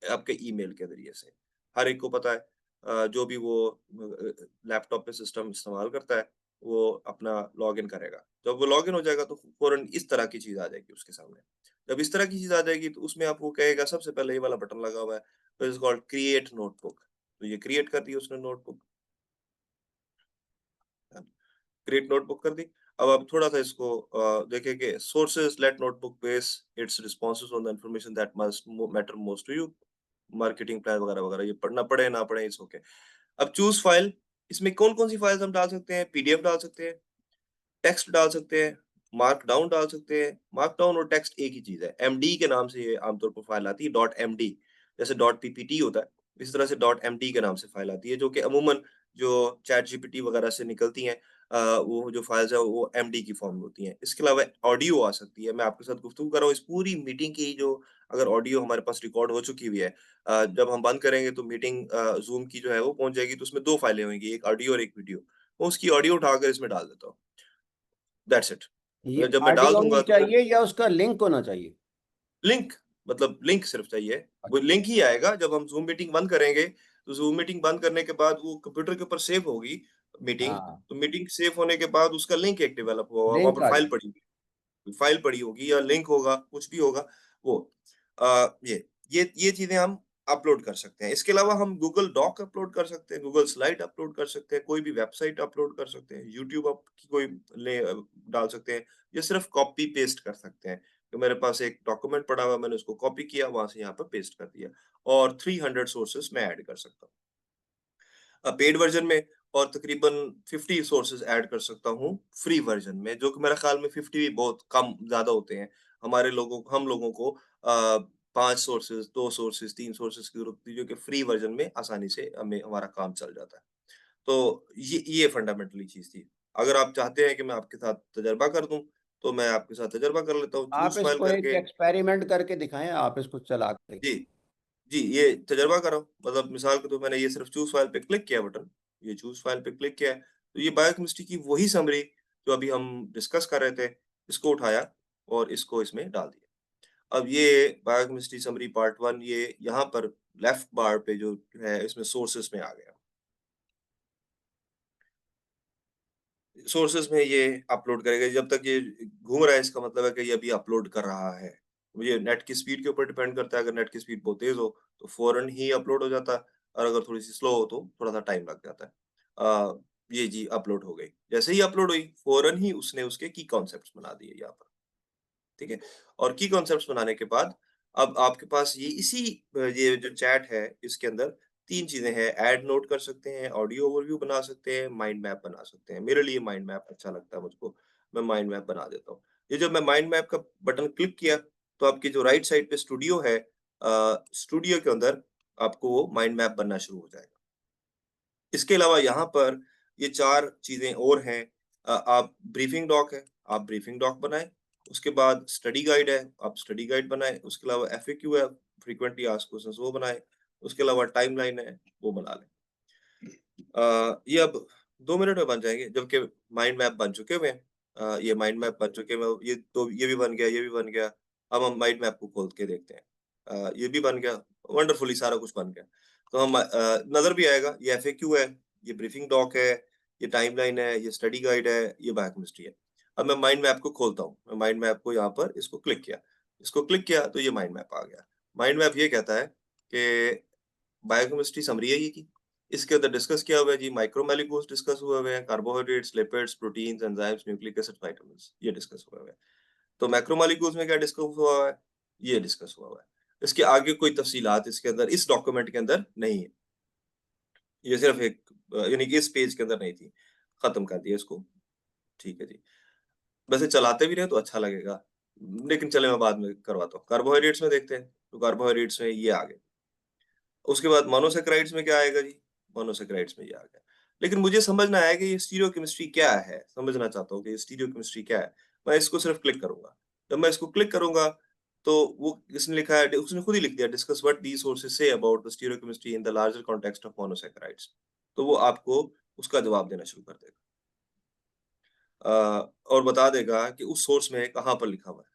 आपके ईमेल के ज़रिए से। हर एक को पता है, जो भी वो लैपटॉप पे सिस्टम इस्तेमाल करता है, वो अपना लॉगिन करेगा। जब वो लॉगिन हो जाएगा तो फ़ौरन इस तरह की चीज़ आ जाएगी उसके सामने। जब इस तरह की चीज़ आ जाएगी तो उसमें आपको कहेगा, सबसे पहले ये वाला बटन लगा हुआ है, इट्स कॉल्ड क्रिएट नोटबुक। तो ये क्रिएट कर दी उसने नोटबुक, क्रिएट नोटबुक कर दी। अब आप थोड़ा-सा इसको देखें कि sources let notebook base its responses on the information that must matter most to you. Marketing plan वगैरह-वगैरह, ये पढ़ना पड़े ना पड़े इट्स ओके। अब चूज़ फाइल, इसमें कौन-कौन सी फाइल्स हम डाल सकते हैं? पीडीएफ डाल सकते हैं, टेक्स्ट डाल सकते हैं, मार्कडाउन डाल सकते हैं। मार्कडाउन और टेक्स्ट एक ही चीज़ है। एमडी के नाम से ये आमतौर पर फाइल आती है, डॉट एमडी, जैसे डॉट पीपीटी होता है, इस तरह से .md के नाम से फाइल आती है, जो कि अमूमन जो चैट जीपीटी वगैरह से निकलती हैं, वो जो फाइल्स है वो एमडी की फॉर्म में होती हैं। इसके अलावा ऑडियो आ सकती है। मैं आपके साथ गुफ्तगू कर रहा हूँ, इस पूरी मीटिंग की जो अगर ऑडियो हमारे पास रिकॉर्ड हो चुकी हुई है, जब हम बंद करेंगे तो मीटिंग ज़ूम की जो है वो पहुँच जाएगी, तो उसमें 2 फाइलें होंगी, एक ऑडियो और एक वीडियो। मैं उसकी ऑडियो उठाकर इसमें डाल देता हूँ। That's it. ये जब मैं डाल ऑडियो दूँगा होनी तो फिर चाहिए या उसका लिंक होना चाहिए? लिंक, मतलब लिंक सिर्फ चाहिए। वो अच्छा। लिंक ही आएगा जब हम ज़ूम मीटिंग बंद करेंगे, तो ज़ूम मीटिंग बंद करने के बाद वो कंप्यूटर के ऊपर सेव होगी मीटिंग, हाँ, तो मीटिंग सेव होने के बाद उसका लिंक एक डेवलप हुआ होगा, वहाँ लिंक पर आ फाइल जाए। पड़ी होगी, फाइल पड़ी होगी या लिंक होगा, कुछ भी होगा वो। ये चीज़ें हम अपलोड कर सकते हैं। इसके अलावा हम गूगल डॉक अपलोड कर सकते हैं, गूगल स्लाइड अपलोड कर सकते हैं, कोई भी वेबसाइट अपलोड कर सकते हैं, यूट्यूब अप की कोई डाल सकते हैं, या सिर्फ कॉपी पेस्ट कर सकते हैं। तो मेरे पास एक डॉक्यूमेंट पड़ा हुआ है, मैंने उसको कॉपी किया, वहाँ से यहाँ पर पेस्ट कर दिया, और 300 सोर्सेज़ मैं ऐड कर सकता हूँ। पेड वर्ज़न में, और तकरीबन 50 सोर्सेज़ ऐड कर सकता हूँ फ्री वर्ज़न में, जो कि मेरा ख़्याल में 50 भी बहुत कम ज़्यादा होते हैं। हम लोगों को 5 सोर्सेज़, 2 सोर्सेज़, 3 सोर्सेज़ की ज़रूरत होती है, जो कि फ्री वर्ज़न में आसानी से हमें हमारा काम चल जाता है। तो ये फंडामेंटली चीज़ थी। अगर आप चाहते हैं कि मैं आपके साथ तजर्बा कर दूँ, तो मैं आपके साथ तजर्बा कर लेता हूँ, आप चूज़ फाइल इसको एक करके। एक्सपेरिमेंट करके दिखाएं, आप इसको चला के जी। दिखाएं। जी, ये तजर्बा करो, मतलब मिसाल के तो मैंने ये सिर्फ़ चूज़ फाइल पे क्लिक किया बटन, ये चूज़ फाइल पे क्लिक किया है, तो ये बायोकेमिस्ट्री की वही समरी जो अभी हम डिस्कस कर रहे थे, इसको उठाया और इसको इसमें डाल दिया। अब ये बायोकेमिस्ट्री समरी पार्ट 1 ये यहाँ पर लेफ्ट बार पे जो है इसमें सोर्सेज़ में आ गया। सोर्सेज़ में ये अपलोड करेगा, जब तक ये घूम रहा है इसका मतलब है कि ये अभी अपलोड कर रहा है। ये नेट की स्पीड के ऊपर डिपेंड करता है, अगर नेट की स्पीड बहुत तेज़ हो, तो फ़ौरन ही अपलोड हो जाता है, और अगर थोड़ी-सी स्लो हो तो थोड़ा-सा टाइम लग जाता है। ये जी अपलोड हो गई। जैसे ही अपलोड हुई, फ़ौरन ही उसने उसके की कॉन्सेप्ट्स बना दिए यहाँ पर, ठीक है? और की कॉन्सेप्ट्स बनाने के बाद अब आपके पास ये जो चैट है, इसके अंदर 3 चीज़ें हैं, ऐड नोट कर सकते हैं, ऑडियो ओवरव्यू बना सकते हैं, माइंड मैप बना सकते हैं। मेरे लिए माइंड मैप अच्छा लगता है मुझको, मैं माइंड मैप बना देता हूँ। ये जब मैं माइंड मैप का बटन क्लिक किया, तो आपकी जो राइट साइड पे स्टूडियो है, स्टूडियो के अंदर आपको वो माइंड मैप बनना शुरू हो जाएगा। इसके अलावा यहाँ पर ये 4 चीज़ें और हैं। आप ब्रीफिंग डॉक है, आप ब्रीफिंग डॉक बनाएँ। उसके बाद स्टडी गाइड है, आप स्टडी गाइड बनाएँ। उसके अलावा एफएक्यू है, फ्रीक्वेंटली आस्क्ड क्वेश्चंस वो बनाएँ। उसके अलावा टाइमलाइन है, वो बना लें। ये अब 2 मिनट में बन जाएँगे, जबकि माइंड मैप बन चुके हुए हैं। ये माइंड मैप बन चुके हैं, ये भी बन गया, ये भी बन गया। अब हम माइंड मैप को खोल के देखते हैं। ये भी बन गया, वंडरफुली सारा कुछ बन गया। तो हम नज़र भी आएगा, ये एफएक्यू है, ये ब्रीफिंग डॉक है, ये टाइमलाइन है, ये स्टडी गाइड है, ये बायोकेमिस्ट्री है। अब मैं माइंड मैप को खोलता हूँ। मैं माइंड मैप को यहाँ पर इसको क्लिक किया। इसको क्लिक किया तो ये माइंड मैप आ गया। माइंड मैप ये कहता है कि बायोकेमिस्ट्री समरी है ये की। इसके अंदर डिस्कस किया हुआ है जी, माइक्रोमोलेक्यूल्स डिस्कस हुए हुए हैं, carbohydrates, lipids, proteins, enzymes, nucleic acid, vitamins, ये डिस्कस हुए हुए हैं। तो मैक्रोमोलेक्यूल्स में क्या डिस्कस हुआ हुआ है? ये डिस्कस हुआ हुआ है। इसके आगे कोई तफसीलात इसके अंदर इस डॉक्यूमेंट के अंदर नहीं है। ये सिर्फ एक यानी कि इस पेज के अंदर नहीं थी। खत्म कर दिया इसको। ठीक है जी। वैसे चलाते भी रहे तो अच्छा लगेगा। लेकिन चले मैं बाद में करवाता हूँ। कार्बोहाइड्रेट्स में देखते हैं। तो कार्बोहाइड्रेट्स में ये आ गए। उसके बाद मोनोसैकेराइड्स में क्या आएगा जी? मोनोसैकेराइड्स में ये आ गया। लेकिन मुझे समझ ना आया कि ये स्टीरियोकेमिस्ट्री क्या है? समझना चाहता हूँ कि ये स्टीरियोकेमिस्ट्री क्या है? मैं इसको सिर्फ क्लिक करूँगा। जब मैं इसको क्लिक करूँगा, तो वो इसने लिखा है, उसने खुद ही लिख दिया, discuss what these sources say about the stereochemistry in the larger context of monosaccharides. तो वो आपको उसका जवाब देना शुरू कर देगा। और बता देगा कि उस सोर्स में कहाँ पर लिखा हुआ है।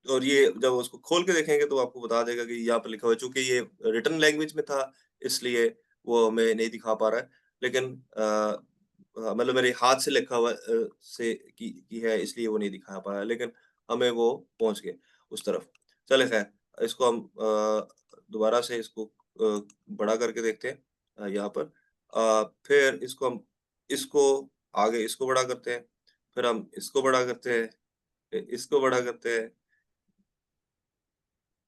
और ये जब उसको खोल के देखेंगे तो आपको बता देगा कि यहाँ पे लिखा हुआ है, चूँकि ये रिटन लैंग्वेज में था, इसलिए वो हमें नहीं दिखा पा रहा है। लेकिन मतलब मेरे हाथ से लिखा हुआ से की है, इसलिए वो नहीं दिखा पा रहा है, लेकिन हमें वो पहुँच गए उस तरफ। चलें खैर, इसको हम दोबारा से इसको बड़ा करके देखते हैं यहाँ पर। फिर इसको आगे इसको बड़ा करते हैं, फिर हम इसको बड़ा करते हैं, फिर इसको बड़ा करते हैं,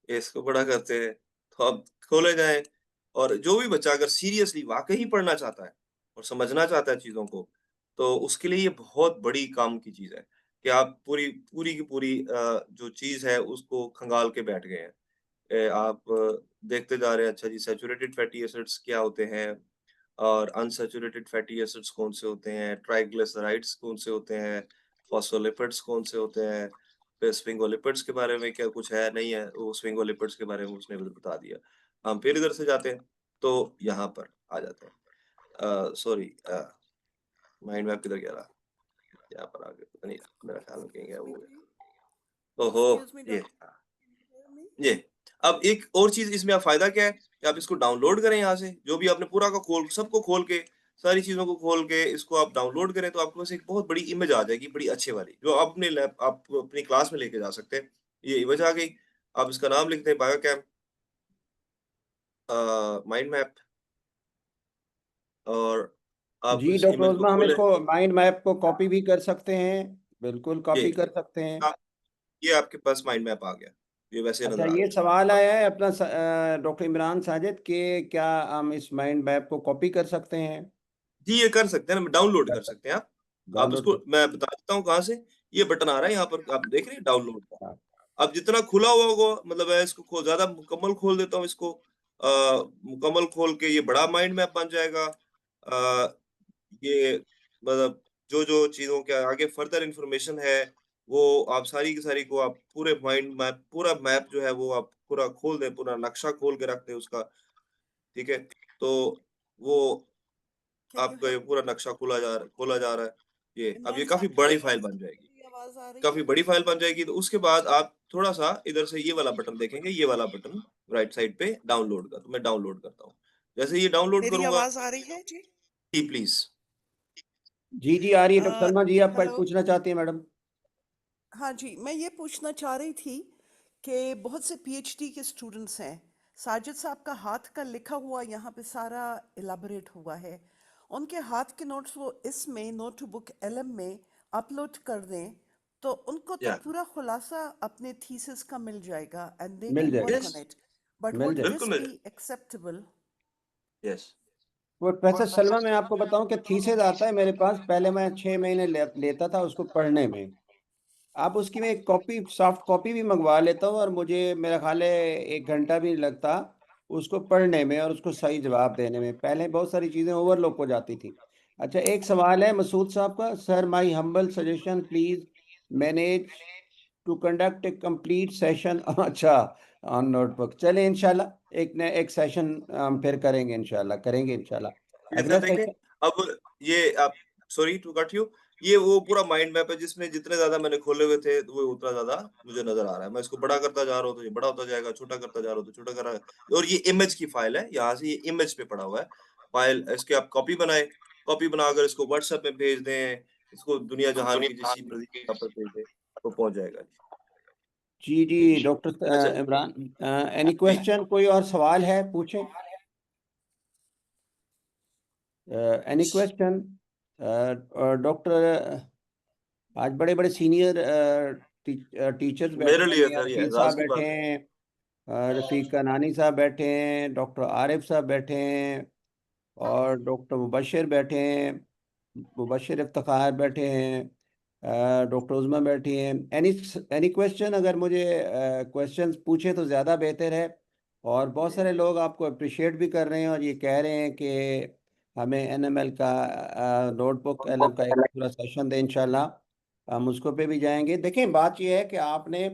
इसको बड़ा करते हैं, तो अब खोले जाएँ, और जो भी बच्चा अगर सीरियसली वाक़ई पढ़ना चाहता है और समझना चाहता है चीज़ों को, तो उसके लिए ये बहुत बड़ी काम की चीज़ है। कि आप पूरी की पूरी जो चीज़ है उसको खंगाल के बैठ गए हैं। आप देखते जा रहे हैं, अच्छा जी सैचुरेटेड फैटी एसिड्स क्या होते हैं और अनसैचुरेटेड फैटी एसिड्स कौन से होते हैं, ट्राइग्लिसराइड्स कौन से होते हैं, फॉस्फोलिपिड्स कौन से होते हैं, फिर स्फिंगोलिपिड्स के बारे में क्या कुछ है, नहीं है, वो स्फिंगोलिपिड्स के बारे में उसने बता दिया। हम फिर इधर से जाते हैं, तो यहाँ पर आ जाते हैं। सॉरी माइंड मैप किधर गया रहा? यहाँ पर आ गया, पता नहीं मेरा ख्याल में कहीं गया वो गया। ओहो Excuse me, ये doctor. Hear me? ये अब एक और चीज इसमें आप फायदा क्या है कि आप इसको डाउनलोड करें यहाँ से, जो भी आपने पूरा का सबको खोल के सारी चीजों को खोल के इसको आप डाउनलोड करें तो आपके पास एक बहुत बड़ी इमेज आ जाएगी, बड़ी अच्छे वाली, जो आप अपने लैब आप अपनी क्लास में लेके जा सकते हैं। ये इमेज आ गई, आप इसका नाम लिखते हैं बायोकैम माइंड मैप, और आप जी इस डॉक्टर इमेज को उस्मा, हम खोलें। इसको माइंड मैप को कॉपी भी कर सकते हैं, बिल्कुल ये कॉपी कर सकते हैं। आप ये आपके पास माइंड मैप आ गया, ये वैसे अच्छा, नजर आ रहा ये है। सवाल आया है अपना डॉक्टर इमरान साजिद के, क्या हम इस माइंड मैप को कॉपी कर सकते हैं? जी ये कर सकते हैं ना, डाउनलोड कर सकते हैं आप डाउनलोड उसको कर मैं बता देता हूँ कहाँ से। ये बटन आ रहा है यहाँ पर, आप देख रहे हैं डाउनलोड का। हाँ। अब जितना खुला हुआ होगा, मतलब मैं इसको ज्यादा मुकम्मल खोल देता हूँ इसको, मुकम्मल खोल के ये बड़ा माइंड मैप बन जाएगा। ये मतलब जो जो चीजों के आगे फर्दर इंफॉर्मेशन है वो आप सारी की सारी को आप पूरे माइंड मैप, पूरा मैप जो है वो आप पूरा खोल दें, पूरा नक्शा खोल के रख दें उसका, ठीक है। तो वो Can you आपका ये help? पूरा नक्शा खोला जा रहा है। ये अब ये इमरान काफी साहब, बड़ी क्या फाइल आवाज बन जाएगी, मेरी आवाज आ रही काफी है? बड़ी फाइल बन जाएगी। तो उसके बाद आप थोड़ा सा इधर से ये वाला बटन देखेंगे, ये वाला बटन राइट साइड पे डाउनलोड का, तो मैं डाउनलोड करता हूँ। जैसे ये डाउनलोड मेरी करूंगा, आवाज आ रही है जी? जी प्लीज। जी जी आ रही है। डॉक्टर सलमा जी, आप कुछ हेलो। पूछना चाहती हैं मैडम? हाँ जी, मैं ये पूछना चाह रही थी कि बहुत से पीएचडी के स्टूडेंट्स हैं, साजिद साहब का हाथ का लिखा हुआ यहाँ पे सारा इलाबोरेट हुआ है, उनके हाथ के नोट्स वो इसमें नोट टू बुक एलएम में अपलोड कर दें तो उनको तो या पूरा खुलासा अपने थीसिस का मिल जाएगा एंड दे मिल कैन जाएगा, work yes, on it, but mill would जाएगा। बिल्कुल this mill be acceptable? Yes. वो प्रोफेसर सलमा, मैं आपको बताऊं कि थीसिस आता है मेरे पास, पहले मैं 6 महीने लेता था उसको पढ़ने में। आप उसकी मैं एक कॉपी, सॉफ्ट कॉपी भी मंगवा लेता हूँ, और मुझे मेरा ख्याल है 1 घंटा भी नहीं लगता उसको पढ़ने में और उसको सही जवाब देने में। पहले बहुत सारी चीज़ें ओवरलुक हो जाती थी। अच्छा, एक सवाल है मसूद साहब का। Sir, my humble suggestion, please manage to conduct a complete session अच्छा ऑन नोटबुक। चले इंशाल्लाह एक सेशन हम फिर करेंगे, इंशाल्लाह करेंगे इंशाल्लाह ये अगला सर देखें, सेशन। अब ये आप, सॉरी टू कट यू, ये वो पूरा माइंड मैप है जिसमें जितने ज्यादा मैंने खोले हुए थे वो उतना ज्यादा मुझे नजर आ रहा है। मैं इसको बड़ा करता जा रहा हूँ तो ये बड़ा होता जाएगा, छोटा करता जा रहा हूँ तो छोटा कर रहा है। और ये इमेज की फाइल है, यहाँ से ये इमेज पे पड़ा हुआ है फाइल, इसके आप कॉपी बनाए, कॉपी बनाकर इसको व्हाट्सएप में भेज दें, इसको दुनिया जहान की किसी प्रदेश पर भेज दें तो पहुंच जाएगा। जी जी डॉक्टर अच्छा इमरान, एनी जी, क्वेश्चन, कोई और सवाल है पूछें? Any question? डॉक्टर, आज बड़े बड़े सीनियर टीचर्स बैठे मेरे लिए हैं, सर ये रफ़ीक एजाज साहब की बैठे बात है। हैं, रफ़ीक कनानी साहब बैठे हैं, डॉक्टर आरिफ साहब बैठे हैं, और डॉक्टर मुबशिर बैठे हैं, मुबशिर इफ्तिखार बैठे हैं, डॉक्टर उज़मा बैठी हैं। Any question? अगर मुझे क्वेश्चंस पूछे तो ज़्यादा बेहतर है। और बहुत सारे लोग आपको अप्रिशिएट भी कर रहे हैं और ये कह रहे हैं कि हमें एनएमएल का नोटबुक एलएम का एक पूरा सेशन दें इंशाल्लाह। हम उसको पे भी जाएंगे। देखें, बात ये है कि आपने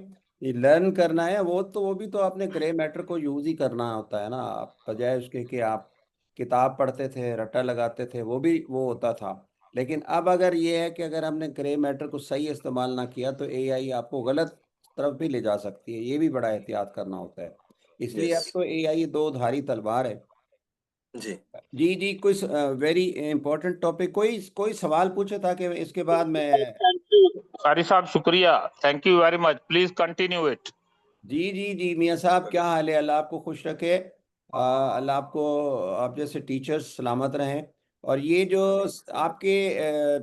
ये लर्न करना है, वो भी तो आपने ग्रे मैटर को यूज़ ही करना होता है ना, आप बजाय उसके कि आप किताब पढ़ते थे, रट्टा लगाते थे, वो भी वो होता था। लेकिन अब अगर ये है कि अगर हमने ग्रे मैटर को सही इस्तेमाल ना किया तो एआई आपको गलत तरफ भी ले जा सकती है, ये भी बड़ा एहतियात करना होता है। इसलिए यस अब तो एआई दो धारी तलवार है। जी। जी जी, कोई वेरी इंपॉर्टेंट टॉपिक, कोई सवाल पूछे था कि इसके बाद मैं। कारी साहब शुक्रिया, thank you very much, please continue it. जी जी जी, मियाँ साहब क्या हाल है? अल्लाह आपको खुश रखे। अल्लाह आपको, आप जैसे टीचर्स सलामत रहें। और ये जो आपके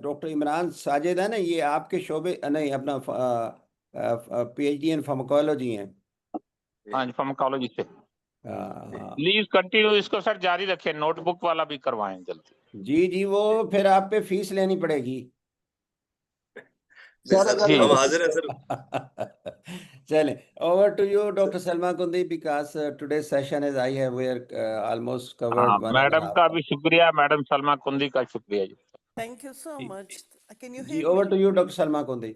डॉक्टर इमरान साजिद है ना, ये आपके शोबे नहीं, अपना पीएचडी इन फार्माकोलॉजी हैं। हाँ जी, फार्माकोलॉजी से। हाँ। प्लीज कंटिन्यू इसको सर, जारी रखें, नोटबुक वाला भी करवाएं जल्दी। जी जी, वो फिर आप पे फीस लेनी पड़ेगी। नहीं सारा सर, कार्य हम मैं हाजिर हैं सर। चलें, over to you, Dr. Salma Kundi, because today's session is I have we are almost हाँ, covered 1.5 मैडम का hours. भी शुक्रिया, मैडम सलमा कुंदी का शुक्रिया जी। थैंक यू सो जी मच। कैन यू जी, here over me? to you, Dr. Salma Kundi.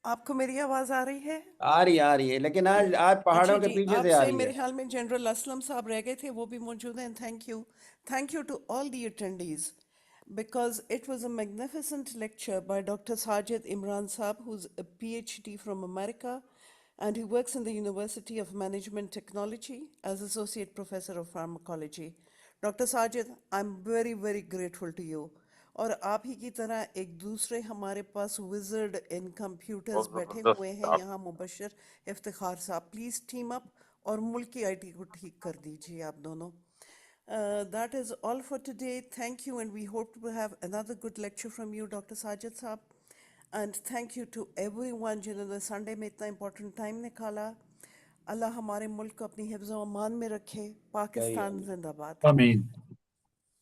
आपको मेरी आवाज आ रही है? आ रही है, लेकिन आज अच्छा पहाड़ों के जी, पीछे से आ आपसे रही मेरे है। ख्याल में जनरल असलम साहब रह गए थे, वो भी मौजूद हैं। Thank you to all the attendees because it was a magnificent lecture by Dr. Sajid Imran Saab, who's a PhD from America, and he works in the University of Management Technology as Associate Professor of Pharmacology. Dr. Sajid, I'm very, very grateful to you. और आप ही की तरह एक दूसरे हमारे पास wizard in computers बैठे हुए हैं यहाँ, मुबशर, इफ्तिखार साहब, प्लीज़ टीम अप और मुल्क की आईटी को ठीक कर दीजिए आप दोनों। That is all for today. Thank you, and we hope to have another good lecture from you, Dr. Sajid Saab. And thank you to everyone जिन्होंने संडे में इतना इम्पोर्टेंट टाइम निकाला। अल्लाह हमारे मुल्क को अपनी हिफ्ज़ व अमान में रखे। पाकिस्तान जिंदाबाद। आमीन।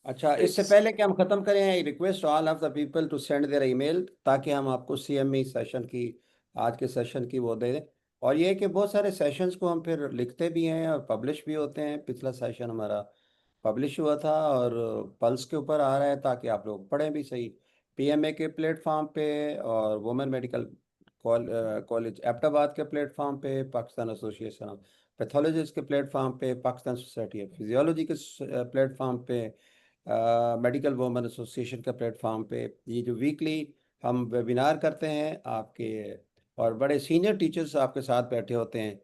अच्छा, इससे पहले कि हम खत्म करें, I request all of the people to send their email, ताकि हम आपको CME सेशन की, आज के सेशन की वो दे दें। और ये है कि बहुत सारे सेशंस को हम फिर लिखते भी हैं और पब्लिश भी होते हैं। पिछला सेशन हमारा पब्लिश हुआ था और पल्स के ऊपर आ रहा है, ताकि आप लोग पढ़ें भी सही। PMA के प्लेटफॉर्म पे और वुमेन मेडिकल कॉलेज एबटाबाद के प्लेटफॉर्म पे, पाकिस्तान एसोसिएशन ऑफ पैथोलॉजिस्ट के प्लेटफॉर्म पे, पाकिस्तान सोसाइटी ऑफ फिजियोलॉजी के प्लेटफॉर्म पे, मेडिकल वुमेन एसोसिएशन के प्लेटफॉर्म पे ये जो वीकली हम वेबिनार करते हैं आपके, और बड़े सीनियर टीचर्स आपके साथ बैठे होते हैं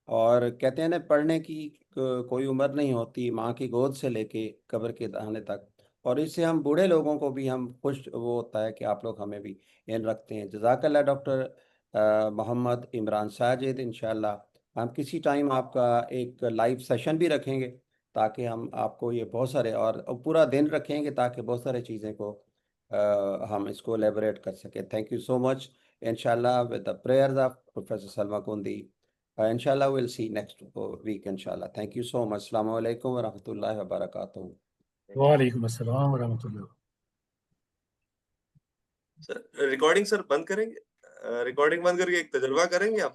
और कहते हैं ना, पढ़ने की कोई उम्र नहीं होती, माँ की गोद से लेके कब्र के दहाने तक। और इससे हम बूढ़े लोगों को भी हम खुश वो होता है कि आप लोग हमें भी इन रखते हैं। जज़ाकल्लाह डॉक्टर मोहम्मद इमरान साजिद। इंशाल्लाह हम किसी टाइम आपका एक लाइव सेशन भी रखेंगे, ताकि हम आपको ये बहुत सारे और पूरा दिन रखेंगे, ताकि बहुत सारी चीज़ें को हम इसको एलेबोरेट कर सकें। Thank you so much. इंशाल्लाह with the prayers of professor Salma Kundi, inshallah we'll see next week inshallah. Thank you so much. Assalamu alaikum wa rahmatullahi wa barakatuh. वालेकुम अस्सलाम व रहमतुल्लाह। सर रिकॉर्डिंग सर बंद करेंगे? रिकॉर्डिंग बंद करके एक तजुर्बा करेंगे आप?